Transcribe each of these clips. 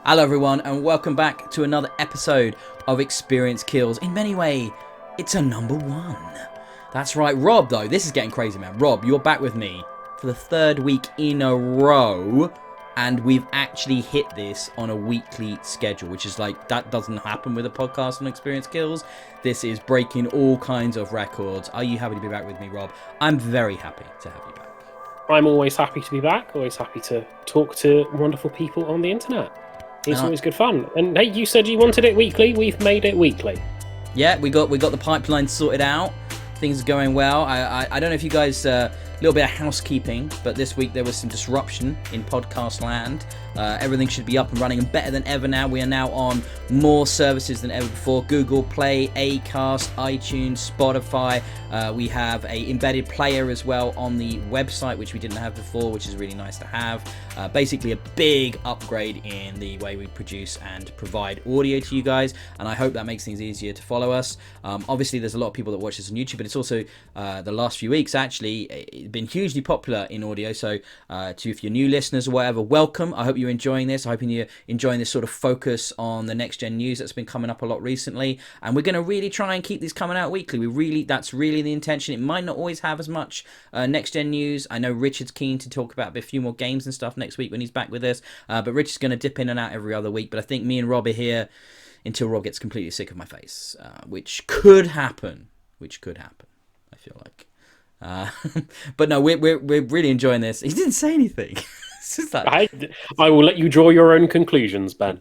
Hello everyone and welcome back to another episode of Experience Kills. In many ways, it's a number one. That's right, Rob though, this is getting crazy man. Rob, you're back with me for the third week in a row and we've actually hit this on a weekly schedule, which is like, that doesn't happen with a podcast on Experience Kills. This is breaking all kinds of records. Are you happy to be back with me, Rob? I'm very happy to have you back. I'm always happy to be back, always happy to talk to wonderful people on the internet. It's always good fun. And hey, you said you wanted it weekly. We've made it weekly. Yeah, we got the pipeline sorted out. Things are going well. I don't know if you guys, a little bit of housekeeping, but this week there was some disruption in podcast land. Everything should be up and running and better than ever now. We are now on more services than ever before. Google Play, Acast, iTunes, Spotify. We have a embedded player as well on the website, which we didn't have before, which is really nice to have. Basically a big upgrade in the way we produce and provide audio to you guys, and I hope that makes things easier to follow us. Obviously there's a lot of people that watch this on YouTube, but it's also the last few weeks actually been hugely popular in audio. So if you're new listeners or whatever, welcome. I hope you're enjoying this. I hope you're enjoying this sort of focus on the next gen news that's been coming up a lot recently, and we're going to really try and keep these coming out weekly. That's really the intention. It might not always have as much next gen news. I know Richard's keen to talk about a few more games and stuff next week when he's back with us, but Richard's going to dip in and out every other week. But I think me and Rob are here until Rob gets completely sick of my face, which could happen. I feel like. But no, we're really enjoying this. He didn't say anything. I will let you draw your own conclusions, Ben.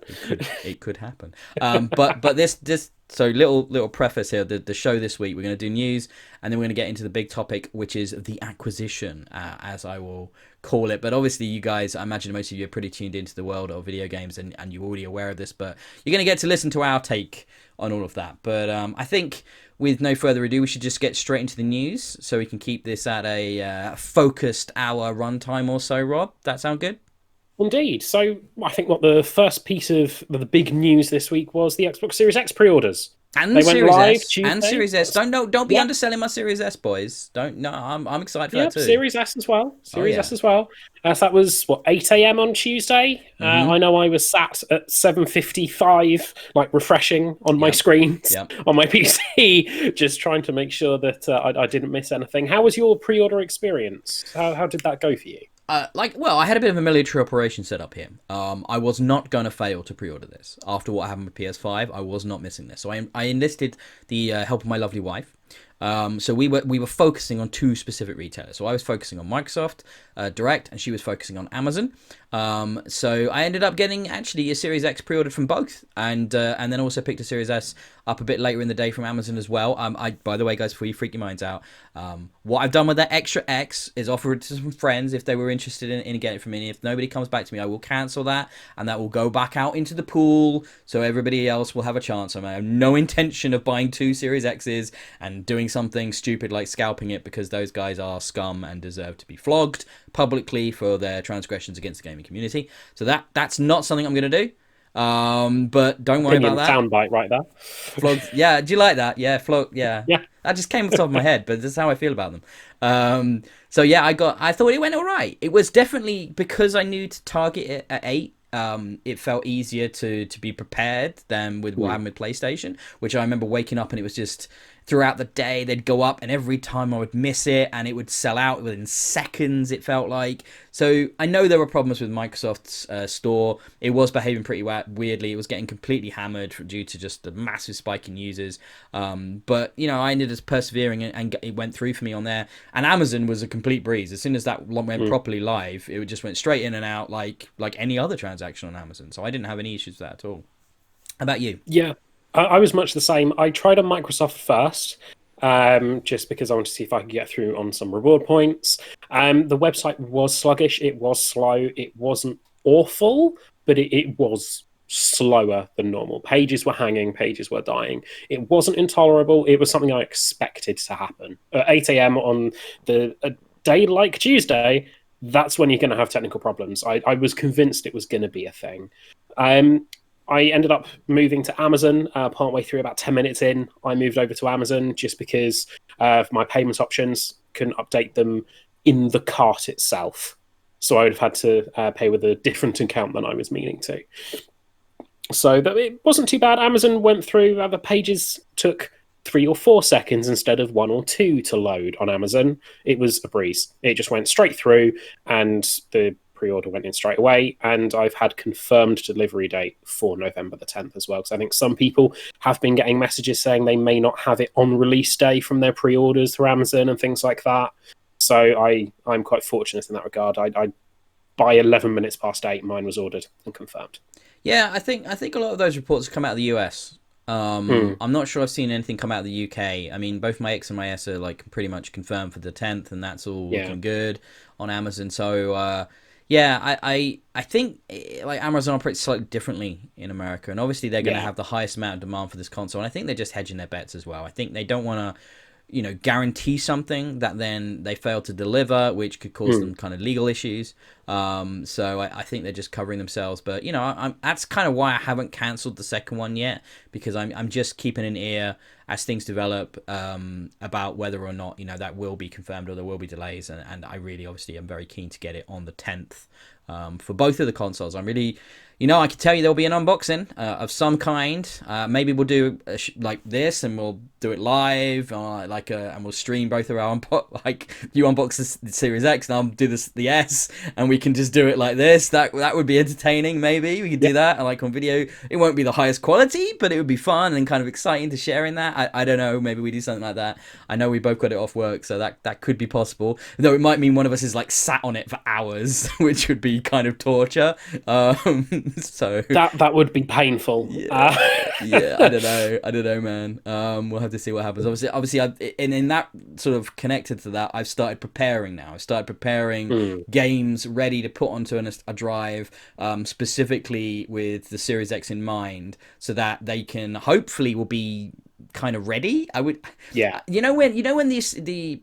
It could happen. But this so little preface here. The show this week, we're going to do news, and then we're going to get into the big topic, which is the acquisition, as I will call it. But obviously, you guys, I imagine most of you are pretty tuned into the world of video games, and you're already aware of this. But you're going to get to listen to our take on all of that. But I think, with no further ado, we should just get straight into the news so we can keep this at a focused hour runtime or so, Rob. That sound good? Indeed. So I think what the first piece of the big news this week was the Xbox Series X pre-orders. And they went live Tuesday. And Series S. Don't be underselling my Series S, boys. I'm excited for that too. Series S as well. S as well. So that was 8 a.m. on Tuesday. I know I was sat at 7:55, like refreshing on my screens on my PC, just trying to make sure that I didn't miss anything. How was your pre-order experience? How did that go for you? I had a bit of a military operation set up here. I was not going to fail to pre-order this. After what happened with PS5, I was not missing this. So I enlisted the help of my lovely wife. So we were focusing on two specific retailers. So I was focusing on Microsoft Direct, and she was focusing on Amazon. So I ended up getting actually a Series X pre-ordered from both, and then also picked a Series S up a bit later in the day from Amazon as well. By the way, guys, before you freak your minds out, what I've done with that extra X is offer it to some friends if they were interested in getting it from me. If nobody comes back to me, I will cancel that, and that will go back out into the pool, so everybody else will have a chance. I have no intention of buying two Series X's and doing something stupid like scalping it, because those guys are scum and deserve to be flogged publicly for their transgressions against the gaming community. So that's not something I'm going to do. But don't worry about that. Soundbite right there. Flogged. Yeah, do you like that? Yeah, flog. Yeah. That just came off the top of my head, but that's how I feel about them. So yeah, I thought it went all right. It was definitely, because I knew to target it at 8. It felt easier to be prepared than with what happened with PlayStation, which I remember waking up and it was just throughout the day they'd go up, and every time I would miss it and it would sell out within seconds, it felt like. So I know there were problems with Microsoft's store. It was behaving pretty weirdly. It was getting completely hammered due to just the massive spike in users. But I ended up persevering, and it went through for me on there. And Amazon was a complete breeze. As soon as that went properly live, it just went straight in and out like any other transaction on Amazon. So I didn't have any issues with that at all. How about you? Yeah. I was much the same. I tried on Microsoft first, just because I wanted to see if I could get through on some reward points. The website was sluggish. It was slow. It wasn't awful, but it was slower than normal. Pages were hanging. Pages were dying. It wasn't intolerable. It was something I expected to happen. At 8 a.m. on a day like Tuesday, that's when you're going to have technical problems. I was convinced it was going to be a thing. I ended up moving to Amazon partway through, about 10 minutes in. I moved over to Amazon just because of my payment options. Couldn't update them in the cart itself. So I would have had to pay with a different account than I was meaning to. So that it wasn't too bad. Amazon went through, the pages took 3 or 4 seconds instead of 1 or 2 to load on Amazon. It was a breeze. It just went straight through, and the pre-order went in straight away. And I've had confirmed delivery date for November the 10th as well, because I think some people have been getting messages saying they may not have it on release day from their pre-orders through Amazon and things like that. So I'm quite fortunate in that regard. I by 11 minutes past 8, mine was ordered and confirmed. Yeah, I think a lot of those reports have come out of the US. I'm not sure I've seen anything come out of the UK. I mean, both my X and my S are like pretty much confirmed for the 10th, and that's all Yeah. looking good on Amazon. So yeah, I think like Amazon operates slightly differently in America, and obviously they're going to Yeah. have the highest amount of demand for this console. And I think they're just hedging their bets as well. I think they don't want to guarantee something that then they fail to deliver, which could cause them kind of legal issues. So I think they're just covering themselves. But that's kind of why I haven't cancelled the second one yet, because I'm just keeping an ear as things develop about whether or not that will be confirmed or there will be delays. And I really obviously am very keen to get it on the 10th for both of the consoles. I'm really. I can tell you there'll be an unboxing of some kind. Maybe we'll do like this, and we'll do it live, and we'll stream both of our like you unbox the Series X, and I'll do the S, and we can just do it like this. That would be entertaining. Maybe we could do that, like on video. It won't be the highest quality, but it would be fun and kind of exciting to share in that. I don't know. Maybe we do something like that. I know we both got it off work, so that could be possible. Though it might mean one of us is like sat on it for hours, which would be kind of torture. So that would be painful. yeah, I don't know, man. We'll have to see what happens. Obviously, in that sort of connected to that, I've started preparing now. I've started preparing games ready to put onto a drive, specifically with the Series X in mind, so that they can hopefully will be kind of ready. I would, Yeah. when the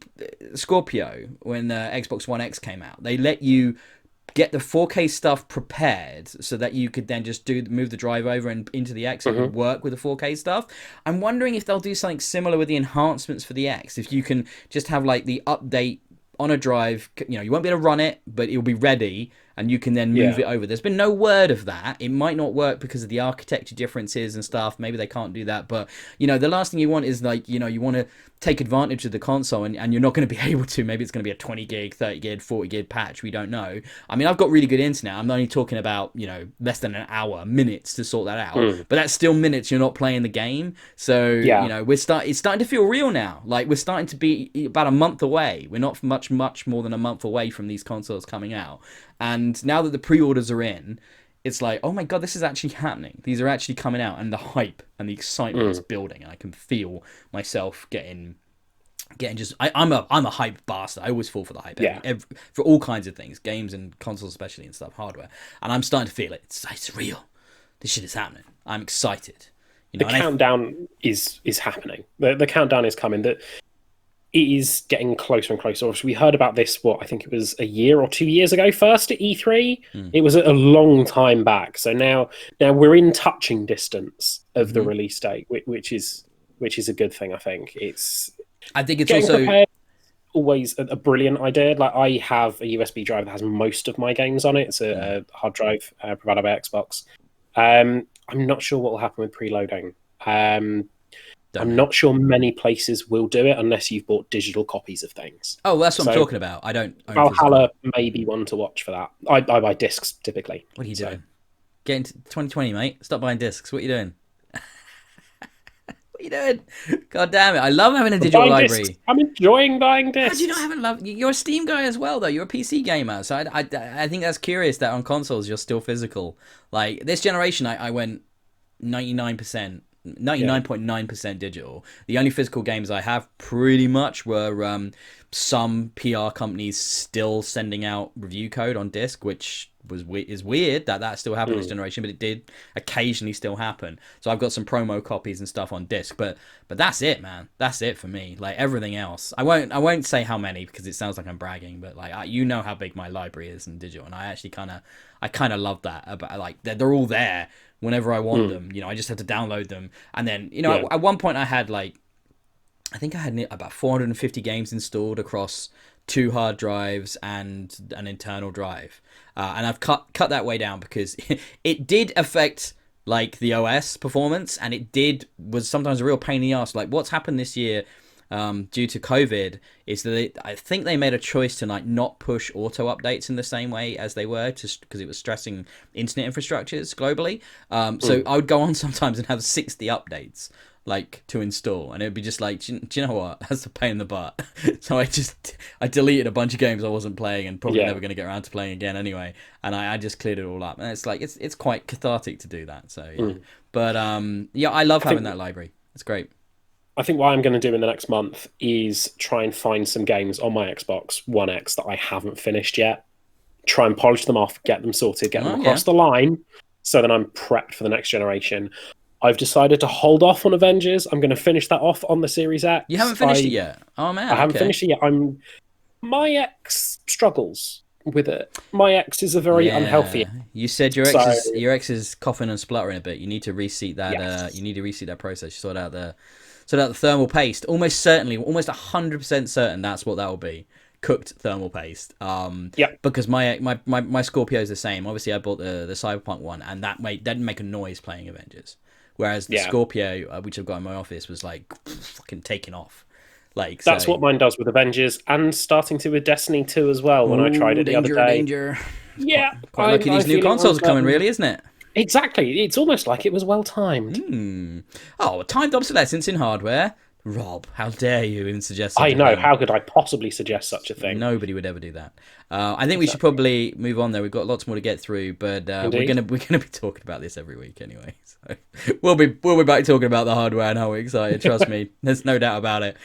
Scorpio, when Xbox One X came out, they let you get the 4K stuff prepared so that you could then just move the drive over and into the X and it would work with the 4K stuff. I'm wondering if they'll do something similar with the enhancements for the X. If you can just have like the update on a drive, you won't be able to run it, but it'll be ready and you can then move it over. There's been no word of that. It might not work because of the architecture differences and stuff. Maybe they can't do that. But, the last thing you want is like, you want to take advantage of the console and you're not going to be able to. Maybe it's going to be a 20 gig, 30 gig, 40 gig patch. We don't know. I mean, I've got really good internet. I'm only talking about, less than an hour, minutes to sort that out. But that's still minutes you're not playing the game. So, it's starting to feel real now. Like, we're starting to be about a month away. We're not much more than a month away from these consoles coming out. And now that the pre-orders are in, it's like, oh my god, this is actually happening. These are actually coming out, and the hype and the excitement is building. And I can feel myself getting just. I'm a hype bastard. I always fall for the hype. For all kinds of things, games and consoles especially and stuff, hardware. And I'm starting to feel it. It's real. This shit is happening. I'm excited. The countdown is happening. The countdown is coming. That it is getting closer and closer. Obviously, we heard about this, I think it was a year or 2 years ago first at E3. It was a long time back. So now we're in touching distance of the release date, which is a good thing, I think. I think it's getting also prepared, always a brilliant idea. Like, I have a USB drive that has most of my games on it. It's a hard drive provided by Xbox. I'm not sure what will happen with preloading. I'm not sure many places will do it unless you've bought digital copies of things. Oh, that's what I'm talking about. I don't own Valhalla may be one to watch for that. I buy discs typically. What are you doing? Get into 2020, mate. Stop buying discs. What are you doing? What are you doing? God damn it. I love having a digital library. Discs. I'm enjoying buying discs. How do you not have a love? You're a Steam guy as well, though. You're a PC gamer. So I think that's curious that on consoles you're still physical. Like, this generation, I went 99.9% digital. The only physical games I have pretty much were some PR companies still sending out review code on disc, which is weird that still happened this generation, but it did occasionally still happen. So I've got some promo copies and stuff on disc, but that's it, man. That's it for me. Like, everything else, I won't say how many because it sounds like I'm bragging, but like, how big my library is in digital, and I actually kind of love that. About, like, they're all there whenever I want them. I just have to download them, and then at one point I had I think I had about 450 games installed across 2 hard drives and an internal drive, and I've cut that way down because it did affect like the OS performance, and was sometimes a real pain in the ass. Like what's happened this year, due to COVID, is that I think they made a choice to like not push auto updates in the same way as they were, just because it was stressing internet infrastructures globally. So I would go on sometimes and have 60 updates like to install, and it would be just like, do you know what, that's a pain in the butt. So I deleted a bunch of games I wasn't playing and probably never going to get around to playing again anyway, and I just cleared it all up, and it's like it's quite cathartic to do that. So yeah. But yeah, I love having that library. It's great. I think what I'm going to do in the next month is try and find some games on my Xbox One X that I haven't finished yet, try and polish them off, get them sorted, get them across the line, so that I'm prepped for the next generation. I've decided to hold off on Avengers. I'm going to finish that off on the Series X. You haven't finished it yet? Oh, man. I haven't finished it yet. My X struggles with it. My X is a very unhealthy. You said your ex is coughing and spluttering a bit. You need to reseat that. Yes. You need to reseat that process. Sort out the thermal paste. Almost certainly, almost 100% certain that's what that will be. Cooked thermal paste. Because my Scorpio is the same. Obviously, I bought the Cyberpunk one, and that didn't make a noise playing Avengers. Whereas the Scorpio, which I've got in my office, was like fucking taking off. Like that's what mine does with Avengers, and starting to with Destiny 2 as well. When I tried it the other day, yeah, quite lucky these new consoles are coming, really, isn't it? Exactly. It's almost like it was well timed. Oh, timed obsolescence in hardware. Rob, how dare you even suggest such I know, how could I possibly suggest such a thing? Nobody would ever do that. I think we should probably move on there. We've got lots more to get through, but we're gonna be talking about this every week anyway. So we'll be back talking about the hardware and how we're excited. Trust me, there's no doubt about it.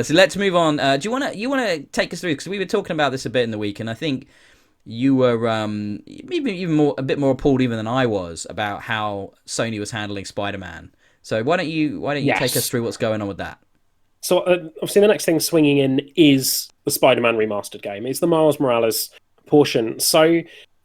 So let's move on. Do you wanna take us through, because we were talking about this a bit in the week, and I think you were even a bit more appalled even than I was about how Sony was handling Spider-Man. So why don't you take us through what's going on with that? So obviously the next thing swinging in is the Spider-Man remastered game. It's the Miles Morales portion. So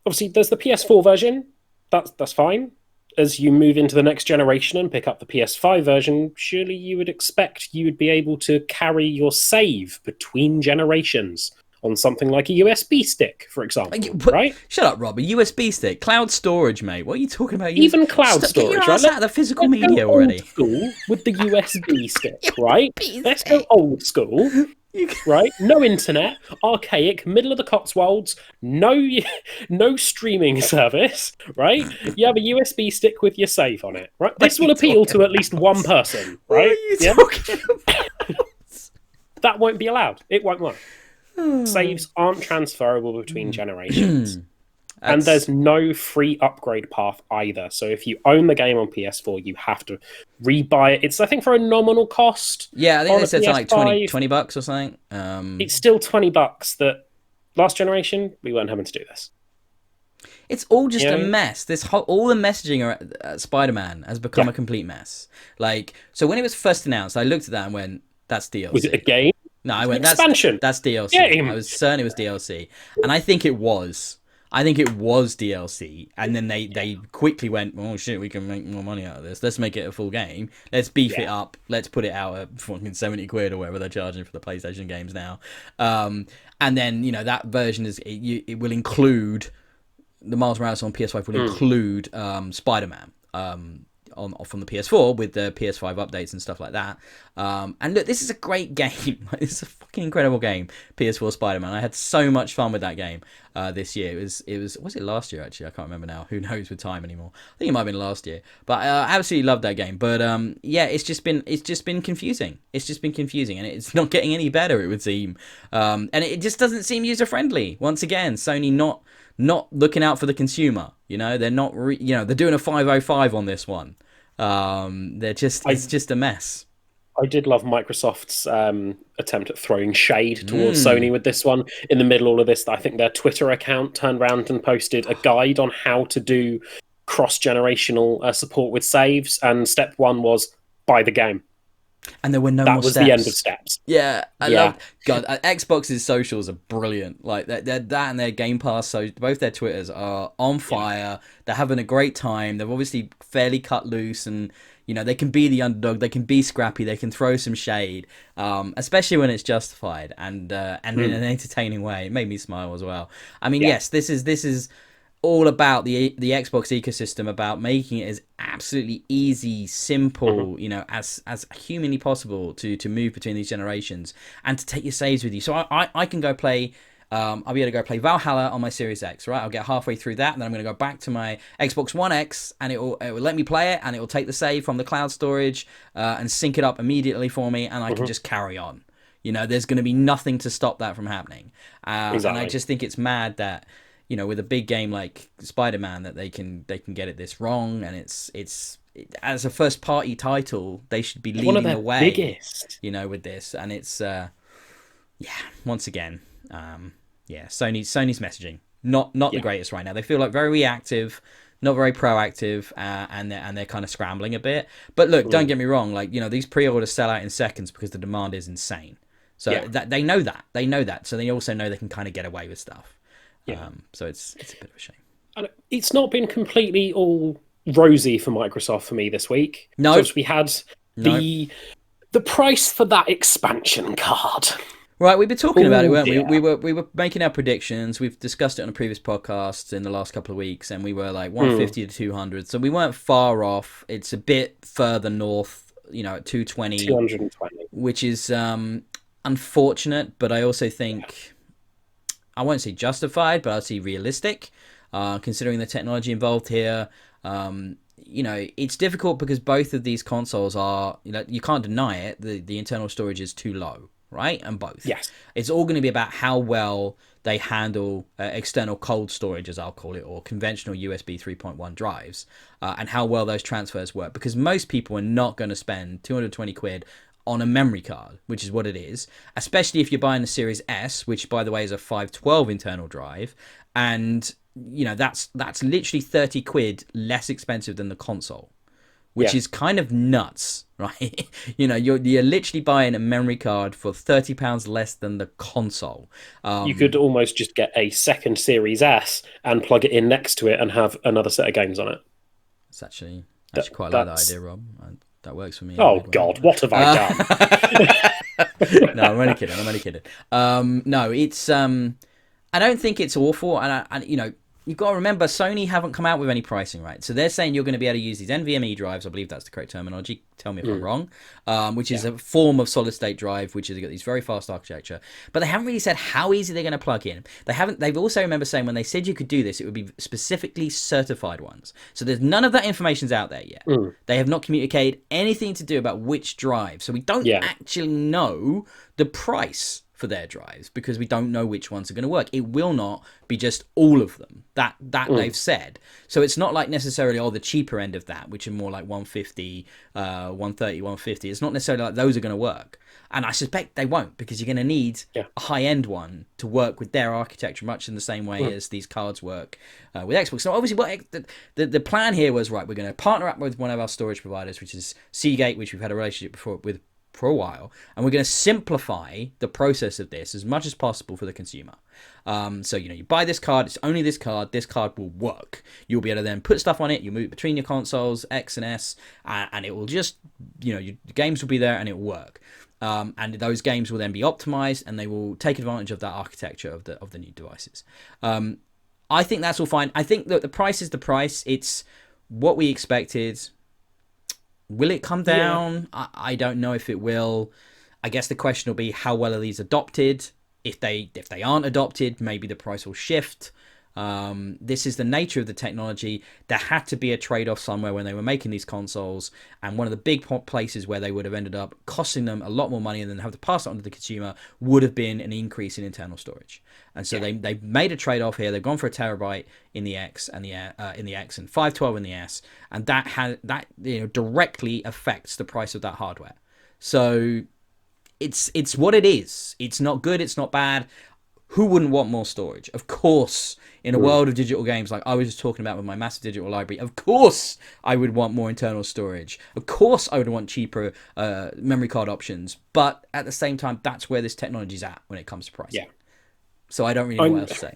obviously there's the PS4 version. That's fine. As you move into the next generation and pick up the PS5 version, surely you would expect you would be able to carry your save between generations on something like a USB stick, for example, right? Shut up, Rob. A USB stick, cloud storage, mate. What are you talking about? Even cloud storage, get your ass out of the physical media already. Old school with the USB stick, right? Let's go old school, right? No internet, archaic, middle of the Cotswolds, no streaming service, right? You have a USB stick with your save on it, right? This will appeal to at least one person, right? What are you talking about? That won't be allowed. It won't work. Saves aren't transferable between generations. And there's no free upgrade path either. So if you own the game on PS4, you have to rebuy it. It's, I think, for a nominal cost. Yeah, I think they said something like $20 or something. It's still $20 that last generation, we weren't having to do this. It's all just a mess. All the messaging at Spider-Man has become a complete mess. Like, so when it was first announced, I looked at that and went, that's DLC. Was it a game? No, I went, expansion. That's DLC. Game. I was certain it was DLC. And I think it was. I think it was DLC. And then they quickly went, oh shit, we can make more money out of this. Let's make it a full game. Let's beef it up. Let's put it out at fucking 70 quid or whatever they're charging for the PlayStation games now. And then, that version it will include, the Miles Morales on PS5 will include Spider-Man. From the PS4 with the PS5 updates and stuff like that. And look, this is a great game. This is a fucking incredible game, PS4 Spider-Man. I had so much fun with that game this year. Was it last year actually? I can't remember now. Who knows with time anymore? I think it might have been last year. But I absolutely loved that game. But it's just been confusing. It's just been confusing, and it's not getting any better, it would seem. And it just doesn't seem user friendly. Once again, Sony not looking out for the consumer. They're not. They're doing a 505 on this one. It's just a mess. I did love Microsoft's attempt at throwing shade towards Sony with this one. In the middle of all of this, I think their Twitter account turned around and posted a guide on how to do cross-generational support with saves, and step one was buy the game. And there were no more steps. That was the end of steps. Yeah, I love. God, Xbox's socials are brilliant. Like that and their Game Pass. So both their Twitters are on fire. They're having a great time. They're obviously fairly cut loose, and they can be the underdog. They can be scrappy. They can throw some shade, especially when it's justified and in an entertaining way. It made me smile as well. I mean, yes, this is. all about the Xbox ecosystem, about making it as absolutely easy, simple, as humanly possible to move between these generations and to take your saves with you. So I can go play. I'll be able to go play Valhalla on my Series X, right? I'll get halfway through that, and then I'm going to go back to my Xbox One X, and it will let me play it, and it will take the save from the cloud storage and sync it up immediately for me, and I can just carry on. There's going to be nothing to stop that from happening. Exactly. And I just think it's mad that, with a big game like Spider-Man, that they can get it this wrong, and it's as a first-party title, they should be leading the way. Biggest. With this, and it's once again. Sony's messaging not the greatest right now. They feel like very reactive, not very proactive, and they're kind of scrambling a bit. But look, don't get me wrong. Like these pre-orders sell out in seconds because the demand is insane. So that they know that. So they also know they can kind of get away with stuff. Yeah. So it's a bit of a shame. And it's not been completely all rosy for Microsoft for me this week. No, we had the price for that expansion card. Right, we've been talking about it, weren't we? We were making our predictions. We've discussed it on a previous podcast in the last couple of weeks, and we were like 150 to 200, so we weren't far off. It's a bit further north, at 220, which is unfortunate, but I also think, I won't say justified, but I'll say realistic, considering the technology involved here. It's difficult because both of these consoles are, you can't deny it, the internal storage is too low. Right? And both. Yes. It's all going to be about how well they handle external cold storage, as I'll call it, or conventional USB 3.1 drives, and how well those transfers work. Because most people are not going to spend 220 quid on a memory card, which is what it is, especially if you're buying the Series S, which, by the way, is a 512 internal drive. And, that's literally 30 quid less expensive than the console. Which is kind of nuts, right? You're literally buying a memory card for £30 less than the console. You could almost just get a second Series S and plug it in next to it and have another set of games on it. It's actually quite like that idea, Rob. That works for me. Oh God, what have I done? No, I'm only kidding. No, it's I don't think it's awful, and you've got to remember, Sony haven't come out with any pricing, right? So they're saying you're going to be able to use these NVMe drives. I believe that's the correct terminology. Tell me if I'm wrong. Which is a form of solid-state drive, which has got these very fast architecture. But they haven't really said how easy they're going to plug in. They've also, remember saying when they said you could do this, it would be specifically certified ones. So there's none of that information's out there yet. They have not communicated anything to do about which drive. So we don't actually know the price for their drives because we don't know which ones are going to work. It will not be just all of them that they've said. So it's not like necessarily the cheaper end of that, which are more like 150, 130, 150. It's not necessarily like those are going to work. And I suspect they won't because you're going to need a high-end one to work with their architecture much in the same way as these cards work with Xbox. So obviously the plan here was, right, we're going to partner up with one of our storage providers, which is Seagate, which we've had a relationship with for a while, and we're going to simplify the process of this as much as possible for the consumer. So you buy this card, it's only this card will work. You'll be able to then put stuff on it, you move between your consoles X and S, and it will just your games will be there and it will work. And those games will then be optimized and they will take advantage of that architecture of the new devices. I think that's all fine. I think that the price is the price. It's what we expected. Will it come down? I don't know if it will. I guess the question will be how well are these adopted? If they aren't adopted, maybe the price will shift. This is the nature of the technology. There had to be a trade-off somewhere when they were making these consoles, and one of the big places where they would have ended up costing them a lot more money and then have to pass it on to the consumer would have been an increase in internal storage. And so they made a trade-off here. They've gone for a terabyte in the X and in the X and 512 in the S, and that directly affects the price of that hardware. So it's what it is. It's not good. It's not bad. Who wouldn't want more storage? Of course, in a world of digital games like I was just talking about with my massive digital library, of course I would want more internal storage. Of course I would want cheaper memory card options. But at the same time, that's where this technology is at when it comes to pricing. Yeah. So I don't really know what else to say.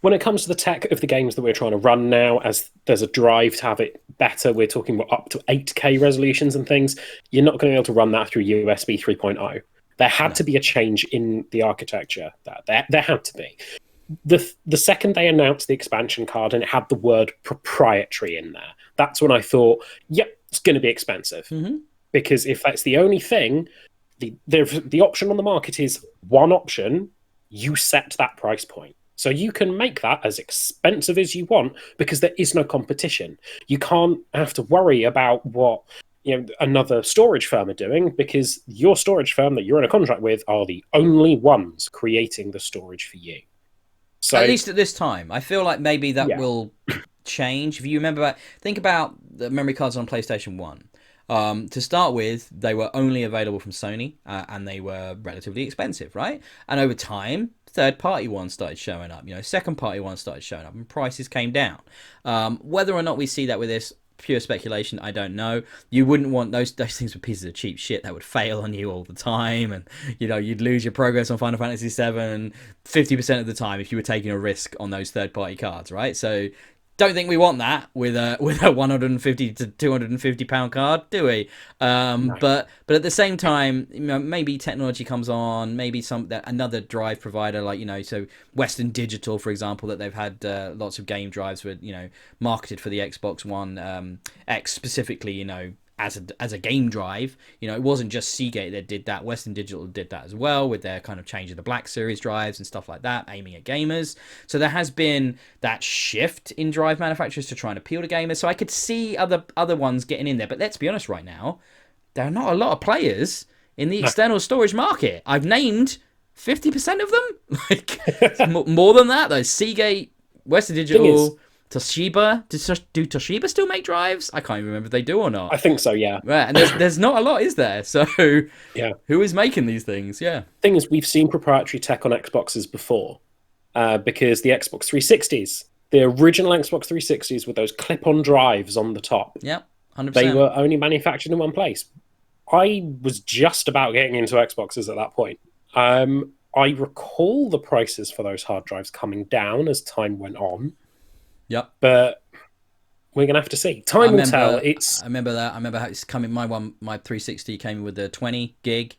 When it comes to the tech of the games that we're trying to run now, as there's a drive to have it better, we're talking about up to 8K resolutions and things. You're not going to be able to run that through USB 3.0. There had to be a change in the architecture. There had to be. the second they announced the expansion card and it had the word proprietary in there, that's when I thought, yep, it's going to be expensive. Because if that's the only thing, the option on the market is one option, you set that price point. So you can make that as expensive as you want because there is no competition. You can't have to worry about what another storage firm are doing, because your storage firm that you're in a contract with are the only ones creating the storage for you. So, at least at this time, I feel like maybe that will change. If you remember, think about the memory cards on PlayStation 1. To start with, they were only available from Sony, and they were relatively expensive, right? And over time, third-party ones started showing up. Second-party ones started showing up, and prices came down. Whether or not we see that with this, pure speculation, I don't know. You wouldn't want those things with pieces of cheap shit that would fail on you all the time, and you'd lose your progress on Final Fantasy VII 50% of the time if you were taking a risk on those third-party cards, right? So don't think we want that with a 150 to 250 pound card, do we? No. But at the same time, maybe technology comes on, maybe another drive provider, like so Western Digital, for example, that they've had lots of game drives with marketed for the Xbox One X specifically, as a game drive. It wasn't just Seagate that did that. Western Digital did that as well with their kind of change of the Black Series drives and stuff like that, aiming at gamers. So there has been that shift in drive manufacturers to try and appeal to gamers. So I could see other ones getting in there. But let's be honest right now, there are not a lot of players in the external storage market. I've named 50% of them. Like more than that, though. Seagate, Western Digital, Toshiba. Do Toshiba still make drives? I can't even remember if they do or not. I think so, yeah. Right, and there's not a lot, is there? So yeah, who is making these things? Yeah. Thing is, we've seen proprietary tech on Xboxes before, because the Xbox 360s, the original Xbox 360s with those clip-on drives on the top. Yep, 100%. They were only manufactured in one place. I was just about getting into Xboxes at that point. I recall the prices for those hard drives coming down as time went on. Yep. But we're gonna have to see. Time will tell. I remember that. I remember how it's coming. My 360 came with a 20 gig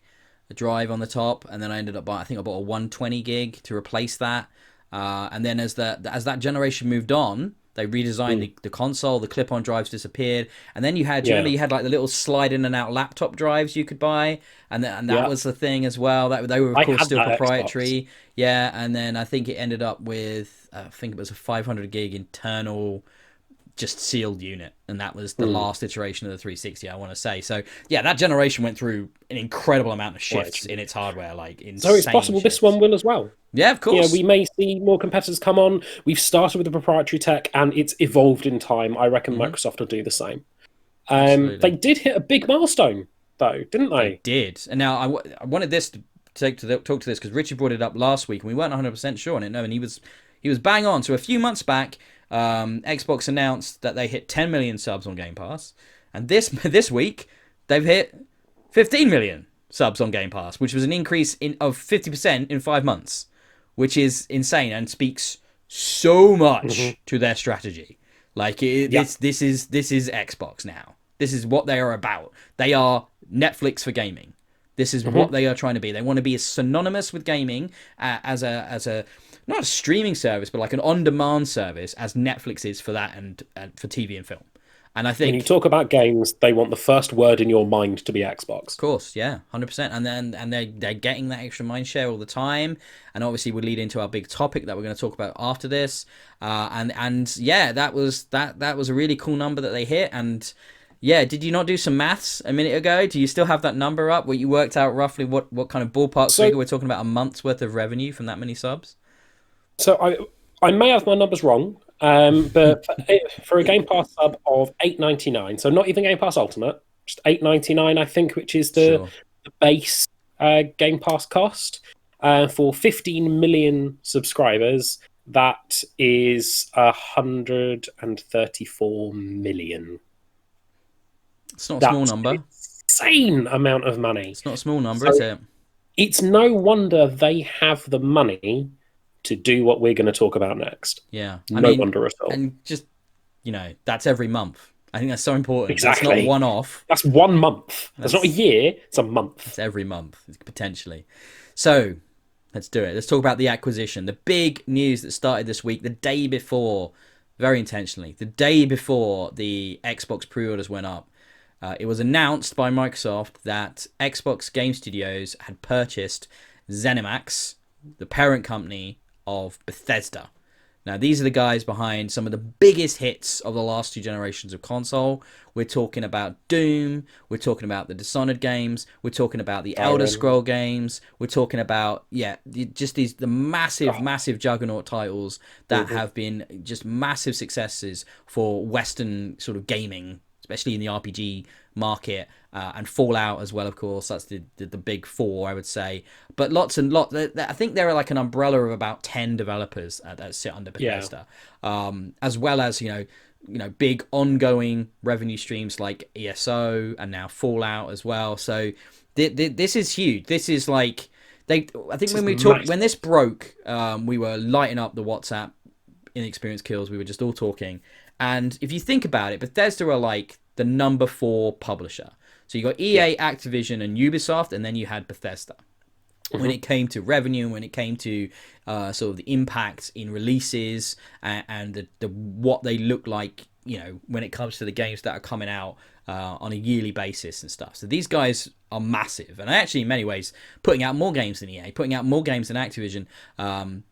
drive on the top, and then I ended up buying. I think I bought a 120 gig to replace that. And then as that generation moved on, they redesigned the console. The clip-on drives disappeared, and then you remember you had like the little slide in and out laptop drives you could buy, and that was the thing as well. That they were of course still proprietary. Xbox. Yeah, and then I think it ended up with I think it was a 500 gig internal, just sealed unit, and that was the last iteration of the 360. I want to say so. Yeah, that generation went through an incredible amount of shifts in its hardware, like insane. So it's possible shifts. This one will as well. Yeah, of course. Yeah, we may see more competitors come on. We've started with the proprietary tech, and it's evolved in time. I reckon Microsoft will do the same. They did hit a big milestone, though, didn't they? They did. And now I wanted this to talk to this because Richard brought it up last week, and we weren't 100% sure on it. No, and he was bang on. So a few months back, Xbox announced that they hit 10 million subs on Game Pass, and this week they've hit 15 million subs on Game Pass, which was an increase of 50% in 5 months, which is insane and speaks so much to their strategy. Like this is Xbox now. This is what they are about. They are Netflix for gaming. This is what they are trying to be. They want to be as synonymous with gaming as a not a streaming service, but like an on-demand service as Netflix is for that and for TV and film. And I think when you talk about games, they want the first word in your mind to be Xbox. Of course, yeah, 100%. And they're getting that extra mind share all the time. And obviously, we'll lead into our big topic that we're going to talk about after this. And yeah, that was a really cool number that they hit. And yeah, did you not do some maths a minute ago? Do you still have that number up? Where you worked out roughly what kind of ballpark figure we're talking about? A month's worth of revenue from that many subs? So I may have my numbers wrong, but for a Game Pass sub of $8.99, so not even Game Pass Ultimate, just $8.99, I think, which is the base Game Pass cost, for 15 million subscribers, that is 134 million. It's not a small number. Insane amount of money. It's not a small number, is it? It's no wonder they have the money to do what we're going to talk about next. Yeah. No wonder at all. And just, that's every month. I think that's so important. Exactly. That's not one-off. That's 1 month. That's not a year. It's a month. It's every month, potentially. So, Let's do it. Let's talk about the acquisition. The big news that started this week, the day before, very intentionally, the day before the Xbox pre-orders went up. It was announced by Microsoft that Xbox Game Studios had purchased ZeniMax, the parent company of Bethesda. Now, these are the guys behind some of the biggest hits of the last 2 generations of console. We're talking about Doom. We're talking about the Dishonored games. We're talking about the Elder Scroll games. We're talking about, just the massive juggernaut titles that have been just massive successes for Western sort of gaming, especially in the RPG market, and Fallout as well, of course. That's the big 4, I would say. But lots and lots. I think there are like an umbrella of about 10 developers that sit under Bethesda, as well as big ongoing revenue streams like ESO and now Fallout as well. So this is huge. This is like I think when this broke, we were lighting up the WhatsApp Inexperienced Kills. We were just all talking, and if you think about it, Bethesda are like the number 4 publisher. So you got EA, Activision, and Ubisoft, and then you had Bethesda. When it came to revenue, when it came to sort of the impact in releases and the what they look like, when it comes to the games that are coming out on a yearly basis and stuff. So these guys are massive, and actually in many ways putting out more games than EA, putting out more games than Activision,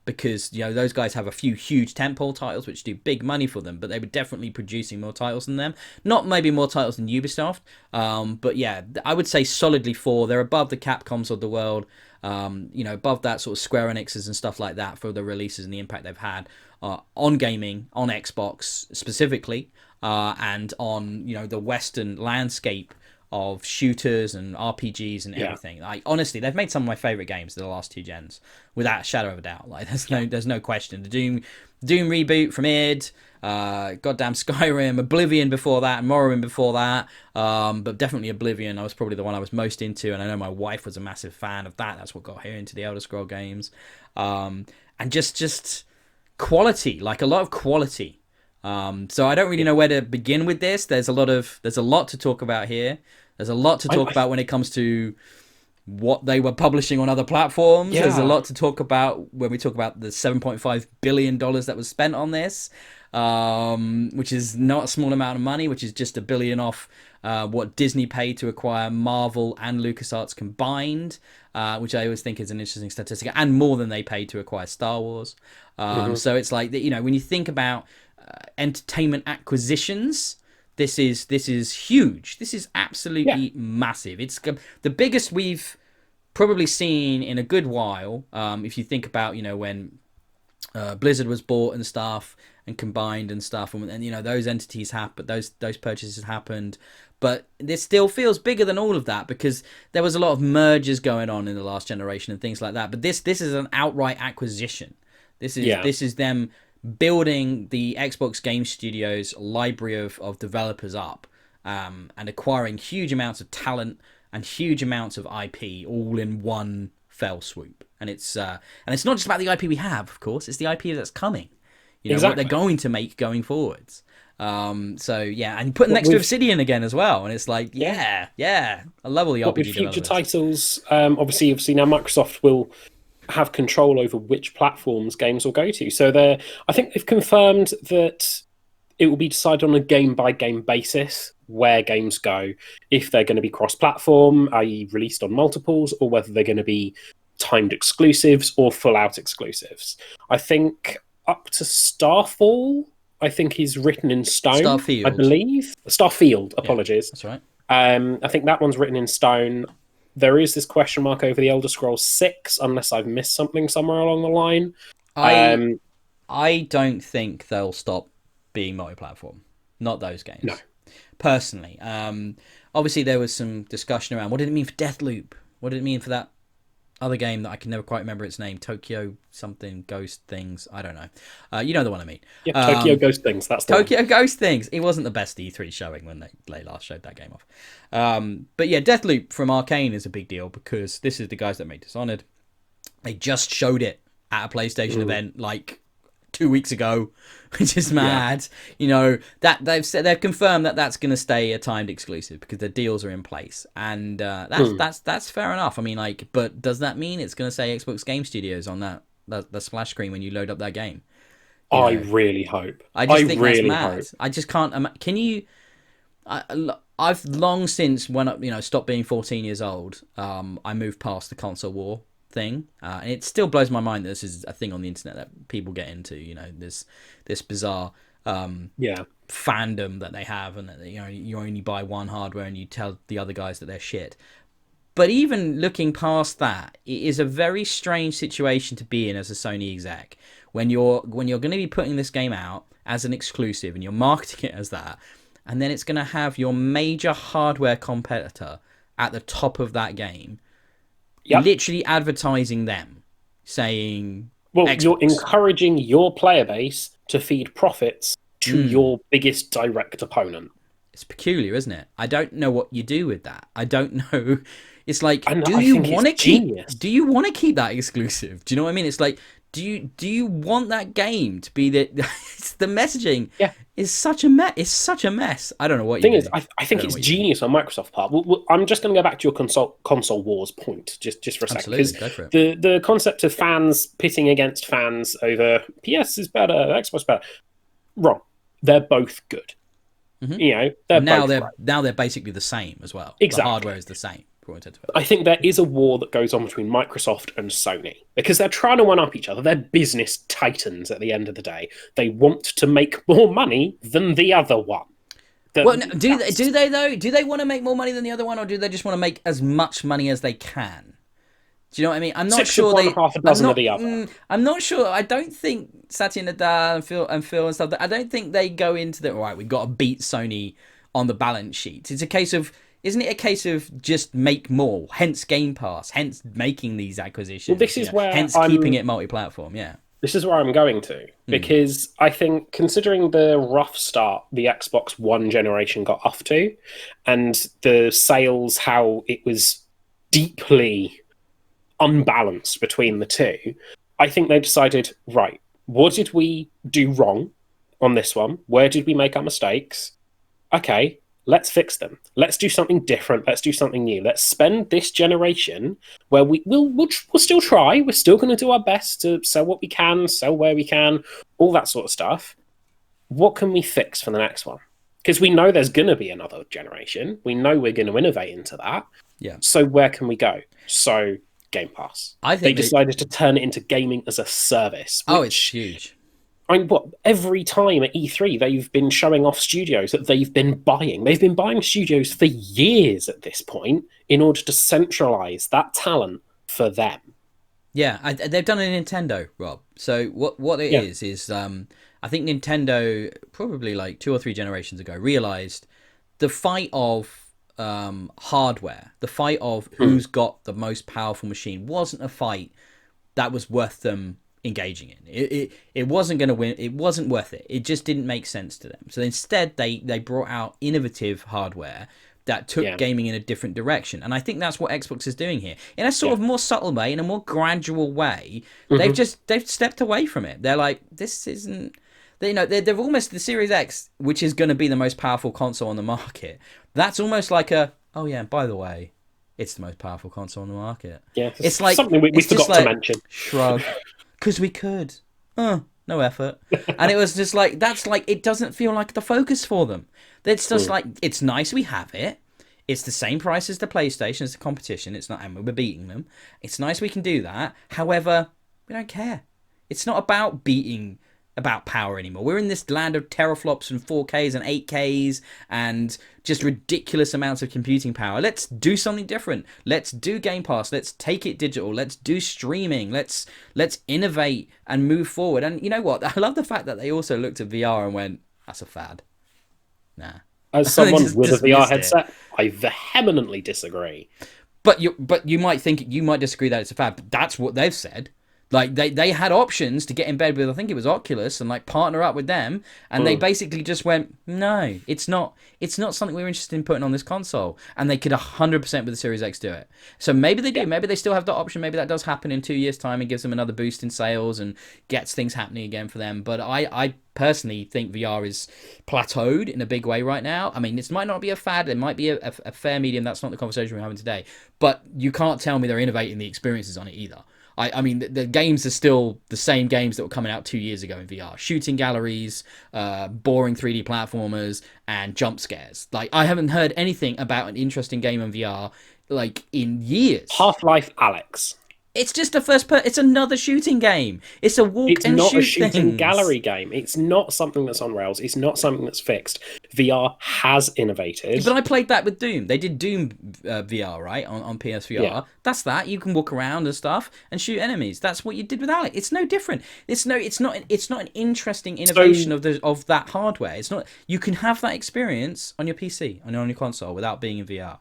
because those guys have a few huge tentpole titles which do big money for them, but they were definitely producing more titles than them. Not maybe more titles than Ubisoft, but yeah, I would say solidly 4. They're above the Capcoms of the world, above that sort of Square Enixes and stuff like that for the releases and the impact they've had on gaming, on Xbox specifically, and on the Western landscape of shooters and RPGs and everything. Like honestly, they've made some of my favorite games in the last 2 gens, without a shadow of a doubt. Like there's no question. The Doom reboot from id, goddamn Skyrim, Oblivion before that, and Morrowind before that. But definitely Oblivion. I was probably the one I was most into, and I know my wife was a massive fan of that. That's what got her into the Elder Scroll games. And just quality, like a lot of quality. So I don't really know where to begin with this. There's a lot to talk about here. There's a lot to talk about when it comes to what they were publishing on other platforms. Yeah. There's a lot to talk about when we talk about the $7.5 billion that was spent on this, which is not a small amount of money, which is just $1 billion off what Disney paid to acquire Marvel and LucasArts combined, which I always think is an interesting statistic, and more than they paid to acquire Star Wars. So it's like, when you think about entertainment acquisitions, this is huge. This is absolutely massive. It's the biggest we've probably seen in a good while. If you think about when Blizzard was bought and stuff and combined and stuff, and those entities happened, those purchases happened, but this still feels bigger than all of that because there was a lot of mergers going on in the last generation and things like that. But this is an outright acquisition. This is them building the Xbox Game Studios library of developers up, and acquiring huge amounts of talent and huge amounts of IP all in one fell swoop. And it's not just about the IP we have, of course. It's the IP that's coming. What they're going to make going forwards. And putting next to Obsidian again as well. And it's like, I love all the RPG with future developers. titles. Obviously now Microsoft will have control over which platforms games will go to. So I think they've confirmed that it will be decided on a game-by-game basis where games go, if they're going to be cross-platform, i.e. released on multiples, or whether they're going to be timed exclusives or full-out exclusives. I think up to Starfall, I think is written in stone. Starfield. I believe. Starfield, apologies. That's right. I think that one's written in stone. There is this question mark over the Elder Scrolls 6, unless I've missed something somewhere along the line. I don't think they'll stop being multi-platform. Not those games. No. Personally. Obviously, there was some discussion around what did it mean for Deathloop? What did it mean for that other game that I can never quite remember its name? Tokyo something Ghost Things. I don't know. You know the one I mean. Yeah, Tokyo Ghost Things. That's the Tokyo one. Ghost Things. It wasn't the best E3 showing when they last showed that game off. But yeah, Deathloop from Arcane is a big deal because this is the guys that made Dishonored. They just showed it at a PlayStation event like 2 weeks ago, which is mad. You know, that they've confirmed that that's going to stay a timed exclusive because the deals are in place, and that's fair enough. I mean, like, but does that mean it's going to say Xbox Game Studios on the splash screen when you load up that game? I really hope. I just think that's really mad. hope. I just can't. Can you? I've long since stopped being 14 years old. I moved past the console war thing, and it still blows my mind that this is a thing on the internet that people get into. You know, this bizarre fandom that they have, and that you only buy one hardware and you tell the other guys that they're shit. But even looking past that, it is a very strange situation to be in as a Sony exec when you're going to be putting this game out as an exclusive and you're marketing it as that, and then it's going to have your major hardware competitor at the top of that game, literally advertising them, saying, well, Xbox. You're encouraging your player base to feed profits to your biggest direct opponent. It's peculiar, isn't it? I don't know what you do with that. I don't know. It's like, do you want to keep that exclusive? Do you know what I mean? It's like, do you want that game to be the messaging is such a mess. It's such a mess. I don't know what you do. I think it's genius on Microsoft's part. I'm just going to go back to your console wars point just for a second, because the concept of fans pitting against fans over PS is better, Xbox is better. Wrong. They're both good. Mm-hmm. You know, now they're basically the same as well. Exactly. The hardware is the same. I think there is a war that goes on between Microsoft and Sony because they're trying to one-up each other. They're business titans at the end of the day. They want to make more money than the other one. Do they though? Do they want to make more money than the other one, or do they just want to make as much money as they can? Do you know what I mean? I'm not sure. Half a dozen of the other. I'm not sure. I don't think Satya Nadella and Phil and stuff. I don't think they go into the right. We've got to beat Sony on the balance sheet. It's a case of. Isn't it a case of just make more, hence Game Pass, hence making these acquisitions? Well, this is where keeping it multi-platform, This is where I'm going to, because I think considering the rough start the Xbox One generation got off to, and the sales, how it was deeply unbalanced between the two, I think they decided, right, what did we do wrong on this one? Where did we make our mistakes? Okay, let's fix them. Let's do something different. Let's do something new. Let's spend this generation where we'll still try. We're still going to do our best to sell what we can, sell where we can, all that sort of stuff. What can we fix for the next one? Because we know there's going to be another generation. We know we're going to innovate into that. Yeah. So where can we go? So Game Pass. I think they decided to turn it into gaming as a service. It's huge. I mean, every time at E3 they've been showing off studios that they've been buying. They've been buying studios for years at this point in order to centralize that talent for them. Yeah, they've done a Nintendo, Rob. So what it is I think Nintendo probably like 2 or 3 generations ago realized the fight of hardware, the fight of who's got the most powerful machine wasn't a fight that was worth them engaging in. It wasn't going to win. It wasn't worth it. It just didn't make sense to them. So instead they brought out innovative hardware that took gaming in a different direction. And I think that's what Xbox is doing here. In a sort of more subtle way, in a more gradual way, they've stepped away from it. They're like, this isn't... They've almost... The Series X, which is going to be the most powerful console on the market, that's almost like oh yeah, by the way, it's the most powerful console on the market. Yeah, it's like... Something we forgot to mention. Shrug. Because we could. No effort. And it was just like, it doesn't feel like the focus for them. It's just like, it's nice we have it. It's the same price as the PlayStation, as the competition. It's not, and we're beating them. It's nice we can do that. However, we don't care. It's not about power anymore. We're in this land of teraflops and 4Ks and 8Ks and just ridiculous amounts of computing power. Let's do something different. Let's do Game Pass. Let's take it digital. Let's do streaming. Let's innovate and move forward. And you know what? I love the fact that they also looked at VR and went, that's a fad. Nah. As someone with a VR headset, I vehemently disagree. But you might disagree that it's a fad, but that's what they've said. Like they had options to get in bed with, I think it was Oculus, and like partner up with them, and they basically just went, no, it's not something we're interested in putting on this console. And they could 100% with the Series X do it. So maybe they do, maybe they still have that option, maybe that does happen in 2 years time and gives them another boost in sales and gets things happening again for them. But I personally think VR is plateaued in a big way right now. I mean, this might not be a fad, it might be a fair medium, that's not the conversation we're having today, but you can't tell me they're innovating the experiences on it either. I mean, the games are still the same games that were coming out 2 years ago in VR. Shooting galleries, boring 3D platformers, and jump scares. Like, I haven't heard anything about an interesting game in VR, like, in years. Half-Life Alyx. It's just a it's another shooting game. It's a walk and shoot It's not a shooting things. gallery game. It's not something that's on rails. It's not something that's fixed. VR has innovated. But I played that with Doom. They did Doom VR, right, on PSVR. Yeah. That's that. You can walk around and stuff and shoot enemies. That's what you did with Alex. It's no different. It's not an interesting innovation of that hardware. It's not. You can have that experience on your PC, on your console, without being in VR.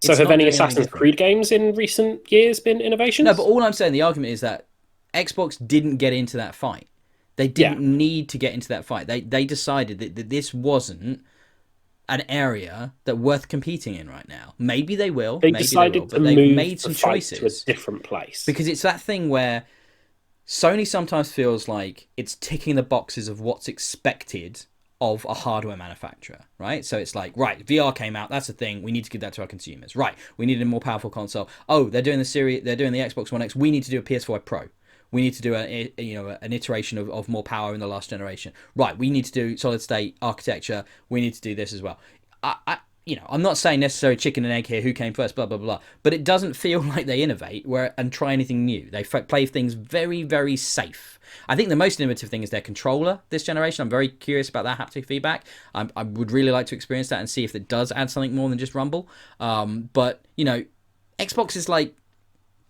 So have any Assassin's Creed games in recent years been innovations? No, but all I'm saying, the argument is that Xbox didn't get into that fight. They didn't need to get into that fight. They decided that this wasn't an area that worth competing in right now. Maybe they will. They decided to move made some choices to a different place. Because it's that thing where Sony sometimes feels like it's ticking the boxes of what's expected of a hardware manufacturer, right? So it's like, right, VR came out, that's a thing, we need to give that to our consumers. Right, we need a more powerful console. Oh, they're doing the Xbox One X, we need to do a PS4 Pro. We need to do an iteration of more power in the last generation. Right, we need to do solid state architecture, we need to do this as well. I'm not saying necessarily chicken and egg here, who came first, blah, blah, blah. But it doesn't feel like they innovate and try anything new. They play things very, very safe. I think the most innovative thing is their controller this generation. I'm very curious about that haptic feedback. I would really like to experience that and see if it does add something more than just rumble. But, Xbox is like,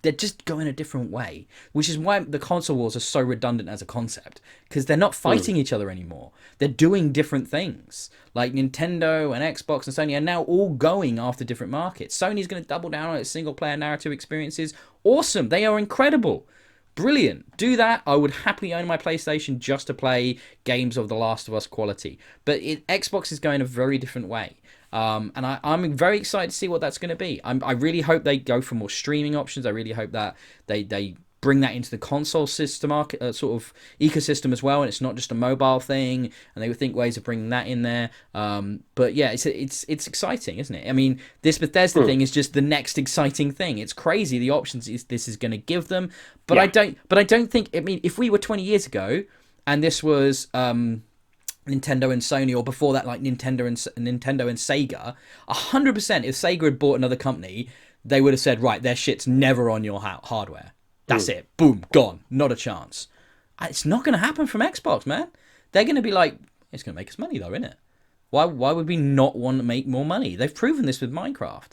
they're just going a different way, which is why the console wars are so redundant as a concept, because they're not fighting each other anymore. They're doing different things. Like Nintendo and Xbox and Sony are now all going after different markets. Sony's going to double down on its single-player narrative experiences. Awesome. They are incredible. Brilliant. Do that. I would happily own my PlayStation just to play games of The Last of Us quality. But Xbox is going a very different way. And I'm very excited to see what that's going to be. I really hope they go for more streaming options. I really hope that they bring that into the console system sort of ecosystem as well, and it's not just a mobile thing. And they would think ways of bringing that in there. But yeah, it's exciting, isn't it? I mean, this Bethesda thing is just the next exciting thing. It's crazy the options this is going to give them. But I don't think. I mean, if we were 20 years ago, and this was Nintendo and Sony, or before that, like Nintendo and Sega, 100%, if Sega had bought another company, they would have said, right, their shit's never on your hardware. That's it. Boom, gone. Not a chance. It's not going to happen from Xbox, man. They're going to be like, it's going to make us money, though, isn't it? Why would we not want to make more money? They've proven this with Minecraft.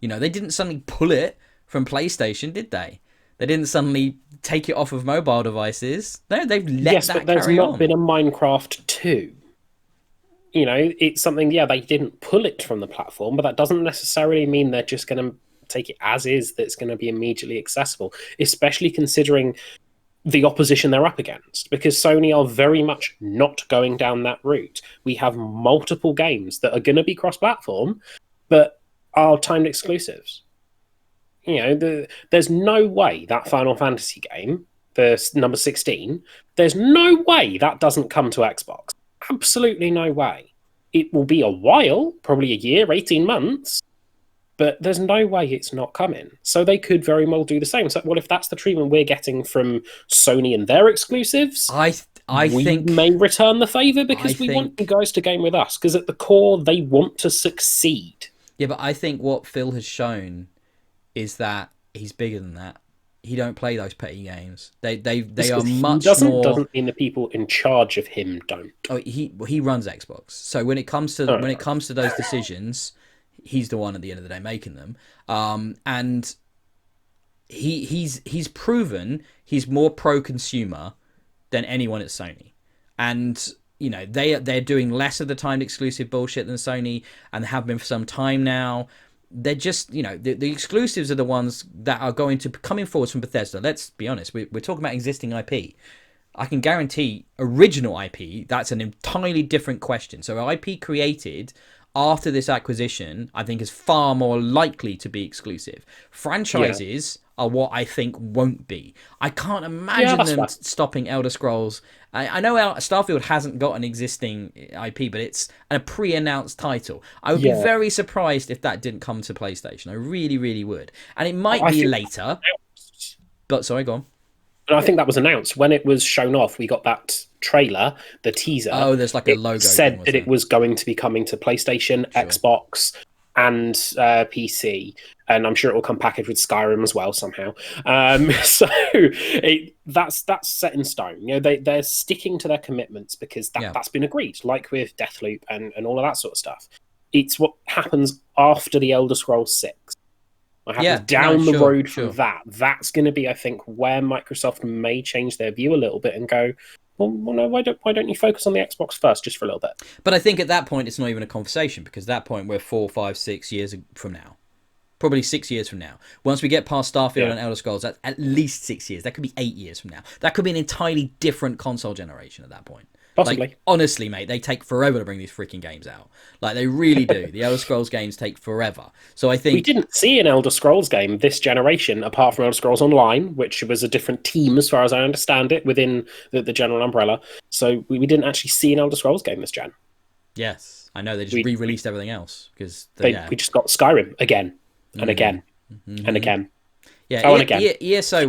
They didn't suddenly pull it from PlayStation, did they? They didn't suddenly take it off of mobile devices. No, they've let that carry on. Yes, but there's not been a Minecraft 2. It's something, they didn't pull it from the platform, but that doesn't necessarily mean they're just going to take it as is, that's going to be immediately accessible, especially considering the opposition they're up against, because Sony are very much not going down that route. We have multiple games that are going to be cross-platform, but are timed exclusives. There's no way that Final Fantasy game, the number 16, there's no way that doesn't come to Xbox. Absolutely no way. It will be a while, probably a year, 18 months, but there's no way it's not coming. So they could very well do the same. So, if that's the treatment we're getting from Sony and their exclusives, we may return the favour, because we want you guys to game with us. Because at the core, they want to succeed. Yeah, but I think what Phil has shown is that he's bigger than that. He don't play those petty games. They are much more. Doesn't mean the people in charge of him don't. Oh, he runs Xbox. So when it comes to those decisions, he's the one at the end of the day making them. And he's proven he's more pro-consumer than anyone at Sony. And they're doing less of the timed exclusive bullshit than Sony, and have been for some time now. they're just, the exclusives are the ones that are going to coming forward from Bethesda. Let's be honest, we're talking about existing IP. I can guarantee original IP, that's an entirely different question. So IP created after this acquisition, I think, is far more likely to be exclusive. Franchises are what I think won't be. I can't imagine them stopping Elder Scrolls. I know Starfield hasn't got an existing IP, but it's a pre-announced title. I would be very surprised if that didn't come to PlayStation. I really, really would. And it might be later. But sorry, go on. And I think that was announced when it was shown off. We got that trailer, the teaser. Oh, there's like a logo. Said that it was going to be coming to PlayStation, Xbox, and PC, and I'm sure it will come packaged with Skyrim as well somehow. That's set in stone. They're sticking to their commitments because that's been agreed. Like with Deathloop and all of that sort of stuff. It's what happens after the Elder Scrolls 6. Down the road from that. That's going to be, I think, where Microsoft may change their view a little bit and go, well, no, why don't you focus on the Xbox first, just for a little bit? But I think at that point, it's not even a conversation, because at that point, we're 4, 5, 6 years from now. Probably 6 years from now. Once we get past Starfield and Elder Scrolls, that's at least 6 years. That could be 8 years from now. That could be an entirely different console generation at that point. Possibly. Like, honestly, mate, they take forever to bring these freaking games out. Like, they really do. The Elder Scrolls games take forever. So I think... We didn't see an Elder Scrolls game this generation, apart from Elder Scrolls Online, which was a different team, as far as I understand it, within the general umbrella. So we didn't actually see an Elder Scrolls game this gen. Yes. I know, they just re-released everything else. Because we just got Skyrim again, and again, and again. Yeah, ESO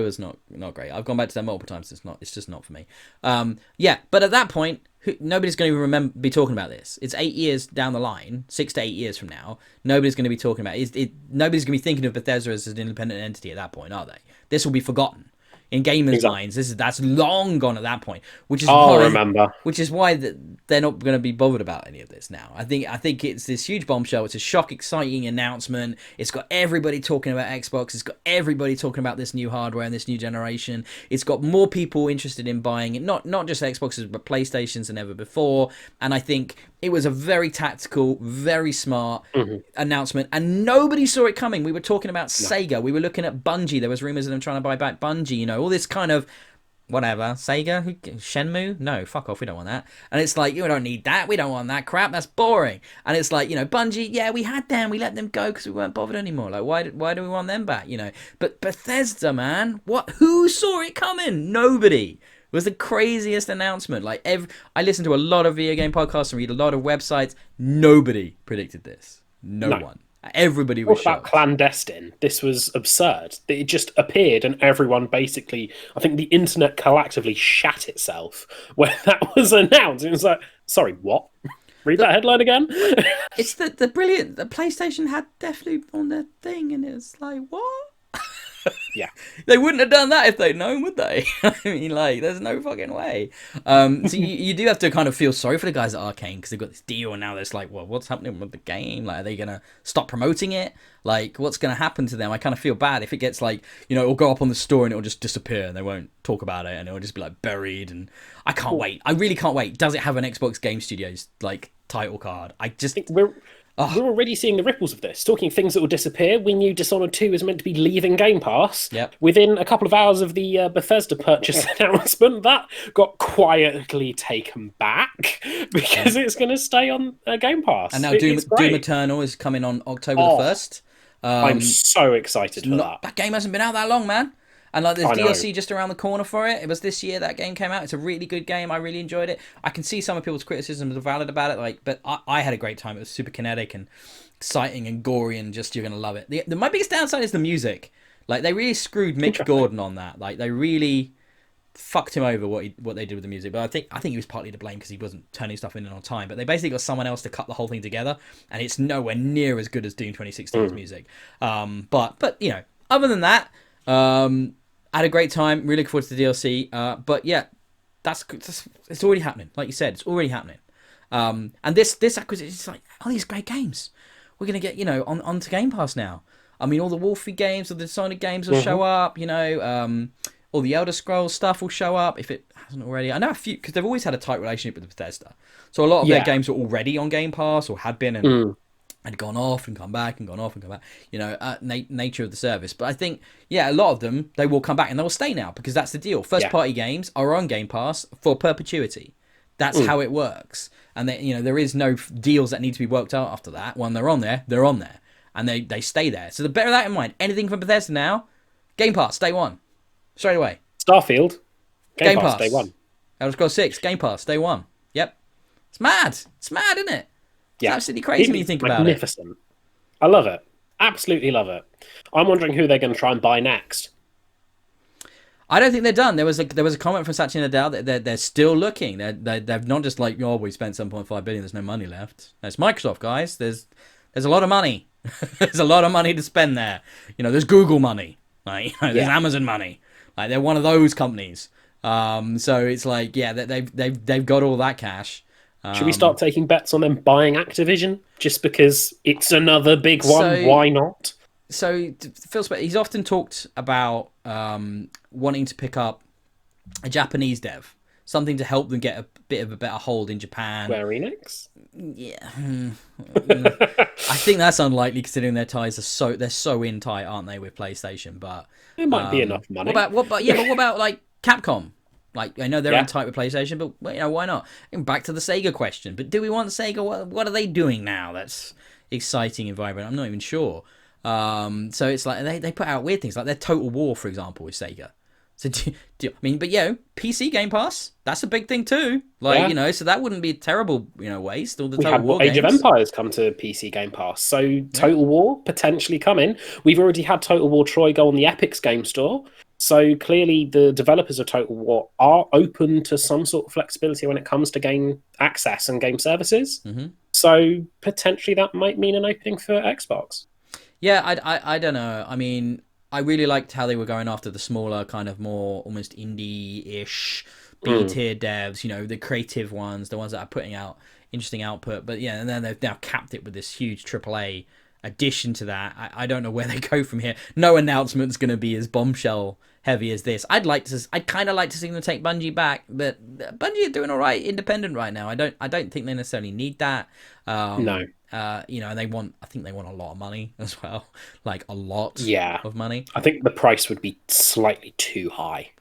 was not great. I've gone back to that multiple times. It's just not for me. But at that point, nobody's going to be talking about this. It's 8 years down the line, 6 to 8 years from now. Nobody's going to be talking about it. Nobody's going to be thinking of Bethesda as an independent entity at that point, are they? This will be forgotten. In gamers' minds, that's long gone at that point, which is why they're not going to be bothered about any of this now. I think it's this huge bombshell. It's a shock, exciting announcement. It's got everybody talking about Xbox. It's got everybody talking about this new hardware and this new generation. It's got more people interested in buying it, not just Xboxes but PlayStations than ever before. And I think it was a very tactical, very smart announcement, and nobody saw it coming. We were talking about Sega. We were looking at Bungie. There was rumors of them trying to buy back Bungie. All this kind of whatever. Sega? Shenmue? No, fuck off. We don't want that. And it's like, you don't need that. We don't want that crap. That's boring. And it's like, Bungie, yeah, we had them. We let them go because we weren't bothered anymore. Like, why do we want them back? But Bethesda, man, who saw it coming? Nobody. It was the craziest announcement. Like, I listen to a lot of video game podcasts and read a lot of websites. Nobody predicted this. No one. Everybody was shocked. About clandestine. This was absurd. It just appeared, and everyone basically, I think the internet collectively shat itself when that was announced. It was like, sorry, what? Read that headline again. It's the brilliant. The PlayStation had Deathloop on their thing, and it's like, what? Yeah, they wouldn't have done that if they'd known, would they? I mean, like, there's no fucking way. So you do have to kind of feel sorry for the guys at Arcane, because they've got this deal, and now there's like, well, what's happening with the game? Like, are they gonna stop promoting it? Like, what's gonna happen to them? I kind of feel bad if it gets like, it'll go up on the store and it'll just disappear, and they won't talk about it, and it'll just be like buried. And I can't wait. I really can't wait. Does it have an Xbox Game Studios like title card? I think we're already seeing the ripples of this. Talking things that will disappear. We knew Dishonored 2 was meant to be leaving Game Pass. Yep. Within a couple of hours of the Bethesda purchase announcement, that got quietly taken back because it's going to stay on Game Pass. And now Doom Eternal is coming on October the 1st. I'm so excited for that. That game hasn't been out that long, man. And like, there's DLC just around the corner for it. It was this year that game came out. It's a really good game. I really enjoyed it. I can see some of people's criticisms are valid about it, but I had a great time. It was super kinetic and exciting and gory, and just, you're gonna love it. My biggest downside is the music. Like, they really screwed Mitch Gordon on that. Like, they really fucked him over what they did with the music. But I think he was partly to blame because he wasn't turning stuff in on time. But they basically got someone else to cut the whole thing together, and it's nowhere near as good as Doom 2016's music. But other than that, I had a great time. Really looking forward to the DLC. But yeah, it's already happening. Like you said, it's already happening. And this acquisition is like, these great games. We're gonna get onto Game Pass now. I mean, all the Wolfie games, all the Sonic games will show up. All the Elder Scrolls stuff will show up if it hasn't already. I know a few, because they've always had a tight relationship with Bethesda. So a lot of their games are already on Game Pass or had been, and had gone off and come back and gone off and come back, nature of the service. But I think, yeah, a lot of them, they will come back and they will stay now because that's the deal. First party games are on Game Pass for perpetuity. That's how it works. And there is no deals that need to be worked out after that. When they're on there, they're on there. And they stay there. So bear that in mind. Anything from Bethesda now, Game Pass, day one. Straight away. Starfield, Game Pass, day one. Elder Scrolls 6, Game Pass, day one. Yep. It's mad. It's mad, isn't it? It's absolutely crazy when you think about it. Magnificent. I love it. Absolutely love it. I'm wondering who they're going to try and buy next. I don't think they're done. There was a comment from Satya Nadella that they're still looking. They've not just like, we spent 7.5 billion. There's no money left. That's Microsoft, guys. There's a lot of money. There's a lot of money to spend there. There's Google money. Like there's Amazon money. Like they're one of those companies. So it's like they've got all that cash. Should we start taking bets on them buying Activision just because it's another big one? Why not? So Phil Spencer, he's often talked about wanting to pick up a Japanese dev, something to help them get a bit of a better hold in Japan. Square Enix? Yeah, I think that's unlikely considering their ties are they're so in tight, aren't they, with PlayStation? But there might be enough money. What about like Capcom? Like I know they're in tight with PlayStation, but why not? And back to the Sega question. But do we want Sega? What are they doing now? That's exciting and vibrant. I'm not even sure. So it's like they put out weird things like their Total War, for example, with Sega. So PC Game Pass, that's a big thing too. So that wouldn't be a terrible waste. All the Total War Age games. of Empires come to PC Game Pass, so Total War potentially coming. We've already had Total War Troy go on the Epic's game store. So clearly the developers of Total War are open to some sort of flexibility when it comes to game access and game services. Mm-hmm. So potentially that might mean an opening for Xbox. Yeah, I don't know. I mean, I really liked how they were going after the smaller, kind of more almost indie-ish B-tier devs, the creative ones, the ones that are putting out interesting output. But yeah, and then they've now capped it with this huge AAA addition to that. I don't know where they go from here. No announcement's going to be as bombshell heavy as this. I'd kind of like to see them take Bungie back, but Bungie are doing all right independent right now. I don't think they necessarily need that. No. And I think they want a lot of money as well, like a lot of money. I think the price would be slightly too high.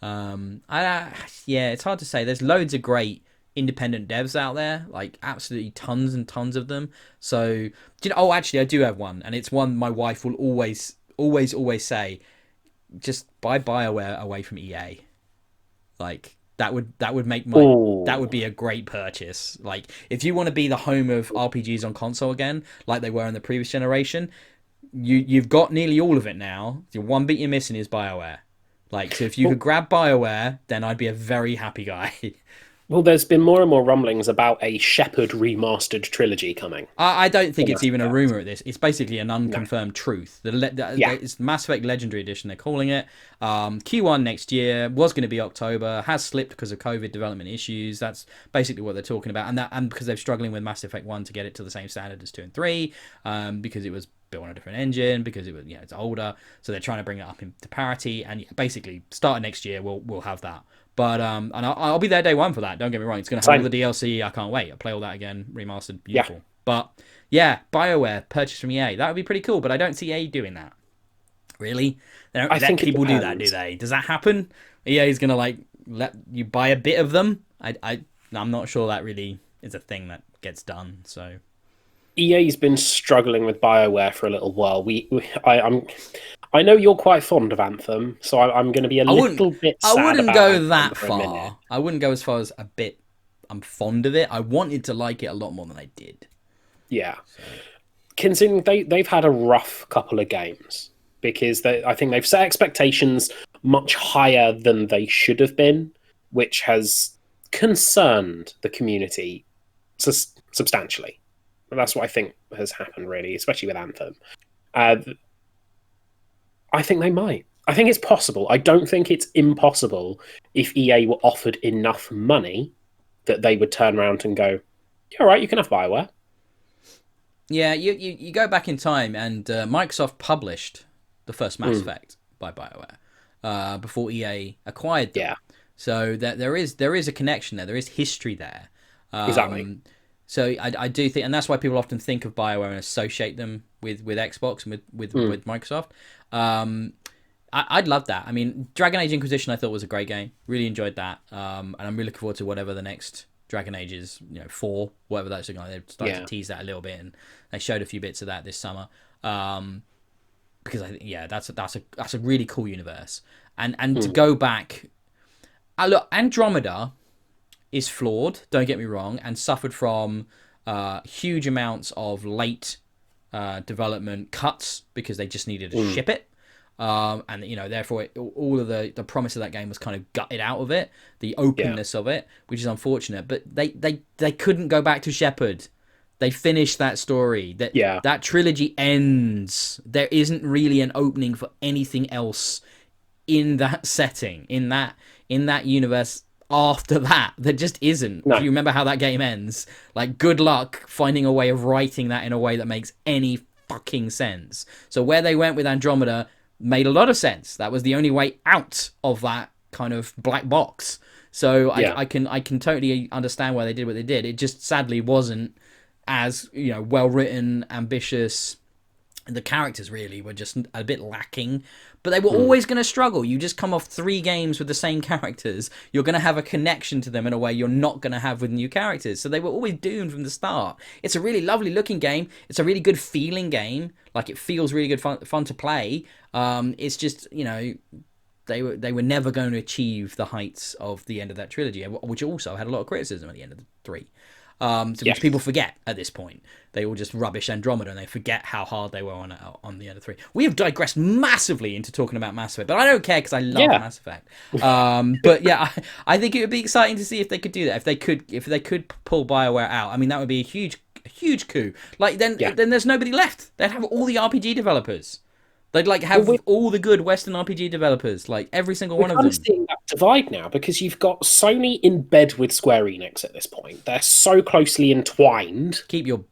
It's hard to say. There's loads of great independent devs out there, like absolutely tons and tons of them. So, actually, I do have one, and it's one my wife will always say, just buy BioWare away from EA. Like that would make that would be a great purchase. Like if you want to be the home of RPGs on console again, like they were in the previous generation, you've got nearly all of it now. The one bit you're missing is BioWare. Like so, if you could grab BioWare, then I'd be a very happy guy. Well, there's been more and more rumblings about a Shepherd remastered trilogy coming. I don't think it's even a rumor at this. It's basically an unconfirmed truth. It's Mass Effect Legendary Edition, they're calling it. Q1 next year, was going to be October, has slipped because of COVID development issues. That's basically what they're talking about. And because they're struggling with Mass Effect 1 to get it to the same standard as 2 and 3, because it was built on a different engine, because it was it's older. So they're trying to bring it up into parity. And basically, starting next year, we'll have that. But and I'll be there day one for that. Don't get me wrong; it's going to have all the DLC. I can't wait. I'll play all that again, remastered, beautiful. Yeah. But yeah, BioWare purchased from EA. That would be pretty cool. But I don't see EA doing that. Really, I think people do that. Do they? Does that happen? EA is going to let you buy a bit of them. I'm not sure that really is a thing that gets done. So EA's been struggling with BioWare for a little while. I know you're quite fond of Anthem, so I'm going to be a little bit sad. I wouldn't go that far. I wouldn't go as far as a bit. I'm fond of it. I wanted to like it a lot more than I did. Yeah. So. Considering they've had a rough couple of games, because I think they've set expectations much higher than they should have been, which has concerned the community substantially. And that's what I think has happened, really, especially with Anthem. I think they might. I think it's possible. I don't think it's impossible if EA were offered enough money that they would turn around and go, yeah, all right, you can have BioWare. Yeah, you go back in time and Microsoft published the first Mass Effect by BioWare before EA acquired them. Yeah. So there is a connection there. There is history there. Exactly. So I do think, and that's why people often think of BioWare and associate them with Xbox and with Microsoft. I'd love that. I mean, Dragon Age Inquisition I thought was a great game. Really enjoyed that. And I'm really looking forward to whatever the next Dragon Age is, 4, whatever that's looking like. They've started to tease that a little bit, and they showed a few bits of that this summer. Because I think, that's a really cool universe. And to go back, look, Andromeda is flawed, don't get me wrong, and suffered from huge amounts of late development cuts because they just needed to ship it. And therefore all of the promise of that game was kind of gutted out of it, the openness of it, which is unfortunate. But they couldn't go back to Shepard. They finished that story. That trilogy ends. There isn't really an opening for anything else in that setting, in that universe after that. There just isn't. No. If you remember how that game ends, like, good luck finding a way of writing that in a way that makes any fucking sense. So where they went with Andromeda made a lot of sense. That was the only way out of that kind of black box. So I can totally understand why they did what they did. It just sadly wasn't as well written, ambitious. The characters really were just a bit lacking, but they were always going to struggle. You just come off 3 games with the same characters, you're going to have a connection to them in a way you're not going to have with new characters. So they were always doomed from the start. It's a really lovely looking game. It's a really good feeling game. Like, it feels really good fun to play. It's just, they were never going to achieve the heights of the end of that trilogy, which also had a lot of criticism at the end of the 3. Which people forget at this point. They all just rubbish Andromeda, and they forget how hard they were on the end of 3. We have digressed massively into talking about Mass Effect, but I don't care because I love Mass Effect. But yeah, I think it would be exciting to see if they could do that. If they could pull BioWare out, I mean, that would be a huge coup. Like, then there's nobody left. They'd have all the RPG developers. They'd have all the good Western RPG developers, like every single one of them. I'm seeing that divide now because you've got Sony in bed with Square Enix at this point. They're so closely entwined. Keep your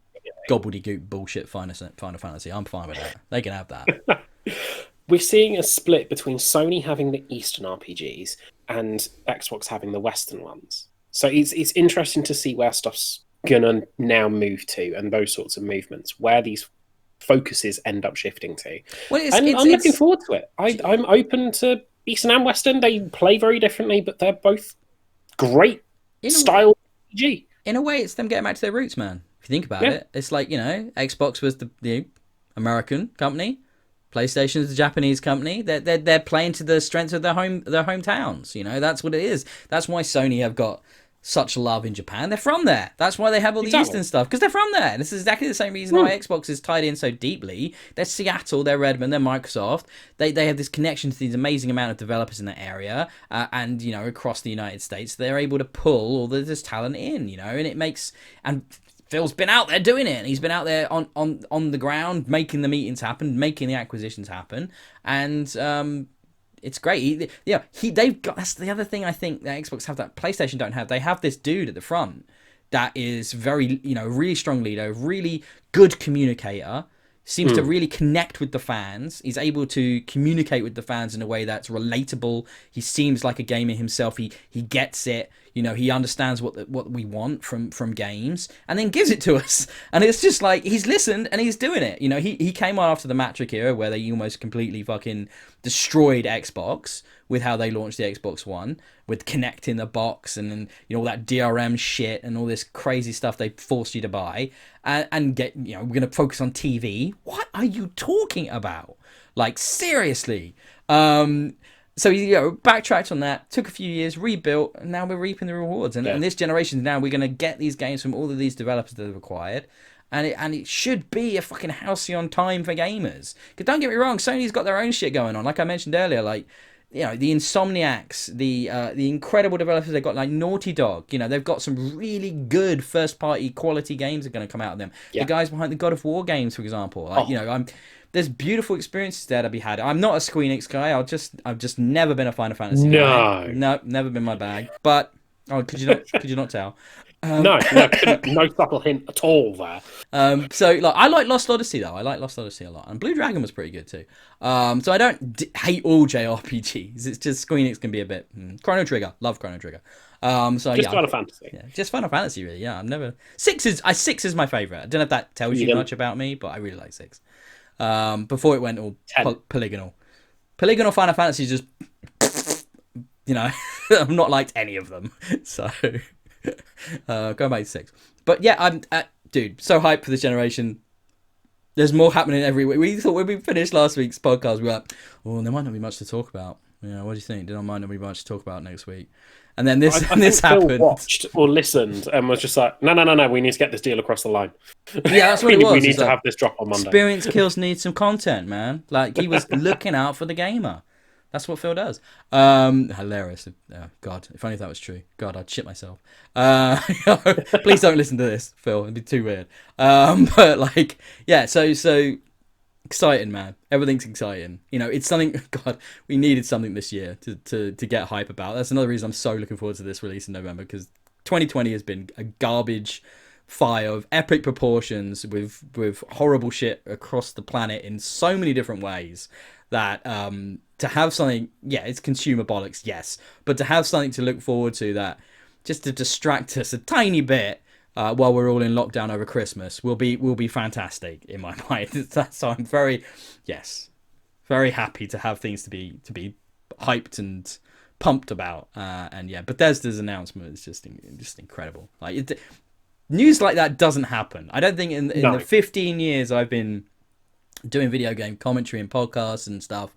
gobbledygook bullshit Final Fantasy. I'm fine with that. They can have that. We're seeing a split between Sony having the Eastern RPGs and Xbox having the Western ones. So it's interesting to see where stuff's gonna now move to, and those sorts of movements, where these focuses end up shifting to. Well, I'm looking forward to it. I'm open to Eastern and Western. They play very differently, but they're both great style RPG. In a way, it's them getting back to their roots, man. If you think about it, it's like, Xbox was the American company, PlayStation's the Japanese company. They're playing to the strengths of their hometowns. That's what it is. That's why Sony have got such love in Japan. They're from there. That's why they have all the Eastern stuff, because they're from there. This is exactly the same reason why Xbox is tied in so deeply. They're Seattle, they're Redmond, they're Microsoft. They have this connection to these amazing amount of developers in that area, and across the United States. They're able to pull all this talent in, and it makes, and Phil's been out there doing it, and he's been out there on the ground making the meetings happen, making the acquisitions happen, and it's great. They've got. That's the other thing I think that Xbox have that PlayStation don't have. They have this dude at the front that is very, really strong leader, really good communicator. Seems to really connect with the fans. He's able to communicate with the fans in a way that's relatable. He seems like a gamer himself. He gets it. He understands what we want from games, and then gives it to us. And it's just like, he's listened and he's doing it. He came on after the Matric era, where they almost completely fucking destroyed Xbox with how they launched the Xbox One, with connecting the box and then all that DRM shit and all this crazy stuff they forced you to buy, and get we're gonna focus on TV. What are you talking about? Like, seriously. So he backtracked on that, took a few years, rebuilt, and now we're reaping the rewards. And this generation now, we're going to get these games from all of these developers that they've acquired. And it should be a fucking halcyon time for gamers. Because don't get me wrong, Sony's got their own shit going on. Like I mentioned earlier, like, the Insomniacs, the incredible developers they've got, like Naughty Dog. They've got some really good first-party quality games that are going to come out of them. The guys behind the God of War games, for example. Like, there's beautiful experiences there to be had. I'm not a Square Enix guy. I've just never been a Final Fantasy guy. No, never been my bag. But could you not tell? No subtle hint at all there. So like, I like Lost Odyssey though. I like Lost Odyssey a lot, and Blue Dragon was pretty good too. So I don't hate all JRPGs. It's just Square Enix can be a bit. Chrono Trigger, love Chrono Trigger. So Just yeah, Final Fantasy. yeah, just Final Fantasy, really. Yeah, I've never six is my favorite. I don't know if that tells you 10. much about me, but I really like 6. Before it went all 10. polygonal Final Fantasy is just, I've not liked any of them. So going back to 6, but yeah, I'm dude, so hyped for this generation. There's more happening every week. We thought when we finished last week's podcast, we were like, oh, there might not be much to talk about. What do you think? There might not be much to talk about next week. And then this this Phil happened. watched or listened and was just like, no, we need to get this deal across the line. Yeah, that's what it was. We need to have this drop on Monday. Experience Kills needs some content, man. Like, he was looking out for the gamer. That's what Phil does. Hilarious. Oh, God, if only that was true. God, I'd shit myself. Please don't listen to this, Phil. It'd be too weird. But like, yeah. So exciting, man. Everything's exciting. It's something. God, we needed something this year to get hype about. That's another reason I'm so looking forward to this release in November, because 2020 has been a garbage fire of epic proportions with horrible shit across the planet in so many different ways that to have something, yeah, it's consumer bollocks, yes, but to have something to look forward to that just to distract us a tiny bit while we're all in lockdown over Christmas will be fantastic in my mind. So I'm very happy to have things to be hyped and pumped about. And yeah, Bethesda's announcement is just incredible. Like, news like that doesn't happen. I don't think in the 15 years I've been doing video game commentary and podcasts and stuff,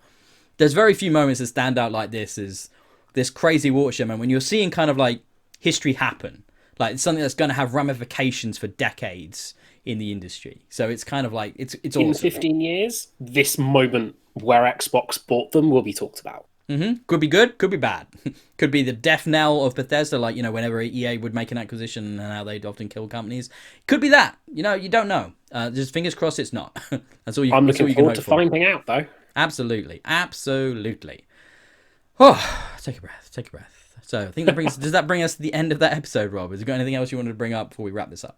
there's very few moments that stand out like this, is this crazy watershed moment when you're seeing kind of like history happen. Like, it's something that's going to have ramifications for decades in the industry. So it's kind of like, it's awesome. In 15 years, this moment where Xbox bought them will be talked about. Mm-hmm. Could be good, could be bad. Could be the death knell of Bethesda, like, whenever EA would make an acquisition and how they'd often kill companies. Could be that. You don't know. Just fingers crossed it's not. That's all you I'm looking forward to finding out, though. Absolutely. Oh, take a breath. So I think does that bring us to the end of that episode, Rob? Has there got anything else you wanted to bring up before we wrap this up?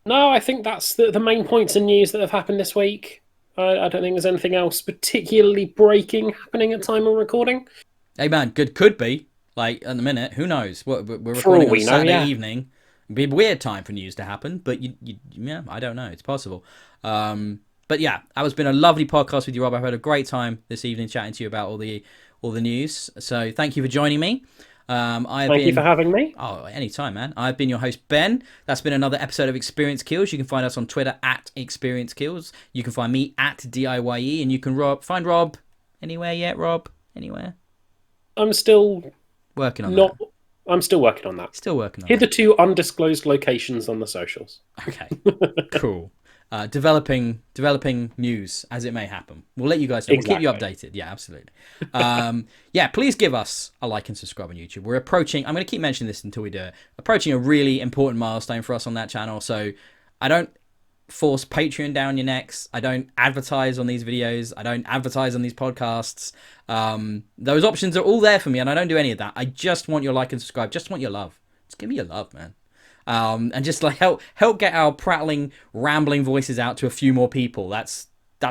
No, I think that's the main points in news that have happened this week. I don't think there's anything else particularly breaking happening at time of recording. Hey man, could be. Like, at the minute, who knows? We're recording on Saturday evening. It'd be a weird time for news to happen, but yeah, I don't know. It's possible. But yeah, it's been a lovely podcast with you, Rob. I've had a great time this evening chatting to you about all the news. So thank you for joining me. Thank you for having me. Oh, anytime, man. I've been your host, Ben. That's been another episode of Experience Kills. You can find us on Twitter at Experience Kills. You can find me at DIYE, and you can find Rob anywhere yet, Rob? Anywhere? I'm still working on that. I'm still working on that. Hitherto undisclosed locations on the socials. Okay, cool. Developing news as it may happen. We'll let you guys know. Exactly. We'll keep you updated. Yeah, absolutely. Yeah, please give us a like and subscribe on YouTube. We're approaching, I'm going to keep mentioning this until we do it, approaching a really important milestone for us on that channel. So I don't force Patreon down your necks. I don't advertise on these videos. I don't advertise on these podcasts. Those options are all there for me, and I don't do any of that. I just want your like and subscribe. Just want your love. Just give me your love, man. And just like help get our prattling, rambling voices out to a few more people. That's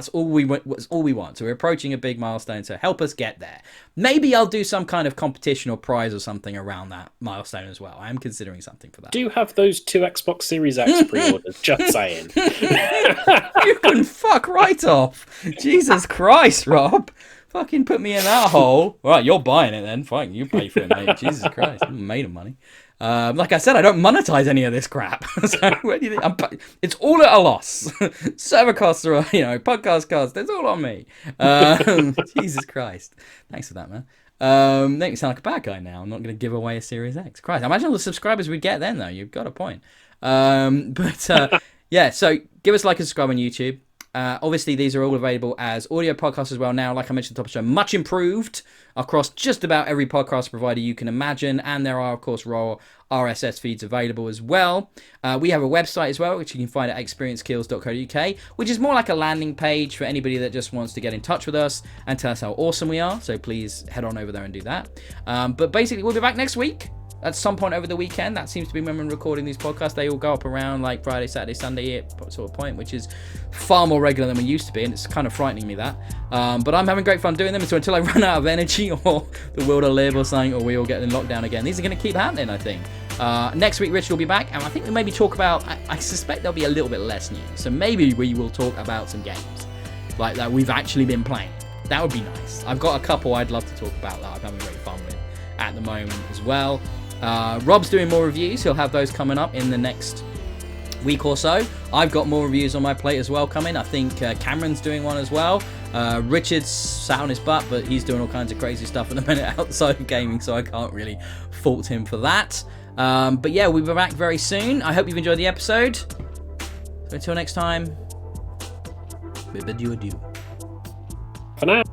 all we want. So we're approaching a big milestone. So help us get there. Maybe I'll do some kind of competition or prize or something around that milestone as well. I am considering something for that. Do you have those 2 Xbox Series X pre-orders? Just saying. You can fuck right off. Jesus Christ, Rob. Fucking put me in that hole. All right, you're buying it then. Fine, you pay for it, mate. Jesus Christ, I'm made of money. Like I said, I don't monetize any of this crap. So where do you think it's all at a loss. Server costs are, podcast costs. It's all on me. Jesus Christ. Thanks for that, man. Make me sound like a bad guy now. I'm not going to give away a Series X. Christ, imagine all the subscribers we'd get then, though. You've got a point. Yeah. So give us a like and subscribe on YouTube. Obviously, these are all available as audio podcasts as well now. Like I mentioned at the top of the show, much improved across just about every podcast provider you can imagine. And there are, of course, raw RSS feeds available as well. We have a website as well, which you can find at experiencekills.co.uk, which is more like a landing page for anybody that just wants to get in touch with us and tell us how awesome we are. So please head on over there and do that. But basically, we'll be back next week at some point over the weekend. That seems to be when we're recording these podcasts. They all go up around like Friday, Saturday, Sunday sort of point, which is far more regular than we used to be, and it's kind of frightening me that. But I'm having great fun doing them. So until I run out of energy or the will to live or something, or we all get in lockdown again, these are going to keep happening, I think. Next week, Richard will be back, and I think we maybe talk about, I suspect there'll be a little bit less news. So maybe we will talk about some games like that we've actually been playing. That would be nice. I've got a couple I'd love to talk about that I'm having great fun with at the moment as well. Rob's doing more reviews. He'll have those coming up in the next week or so. I've got more reviews on my plate as well coming. I think Cameron's doing one as well. Richard's sat on his butt, but he's doing all kinds of crazy stuff at the minute outside of gaming, so I can't really fault him for that. But yeah, we'll be back very soon. I hope you've enjoyed the episode. So until next time, we bid you adieu. For now.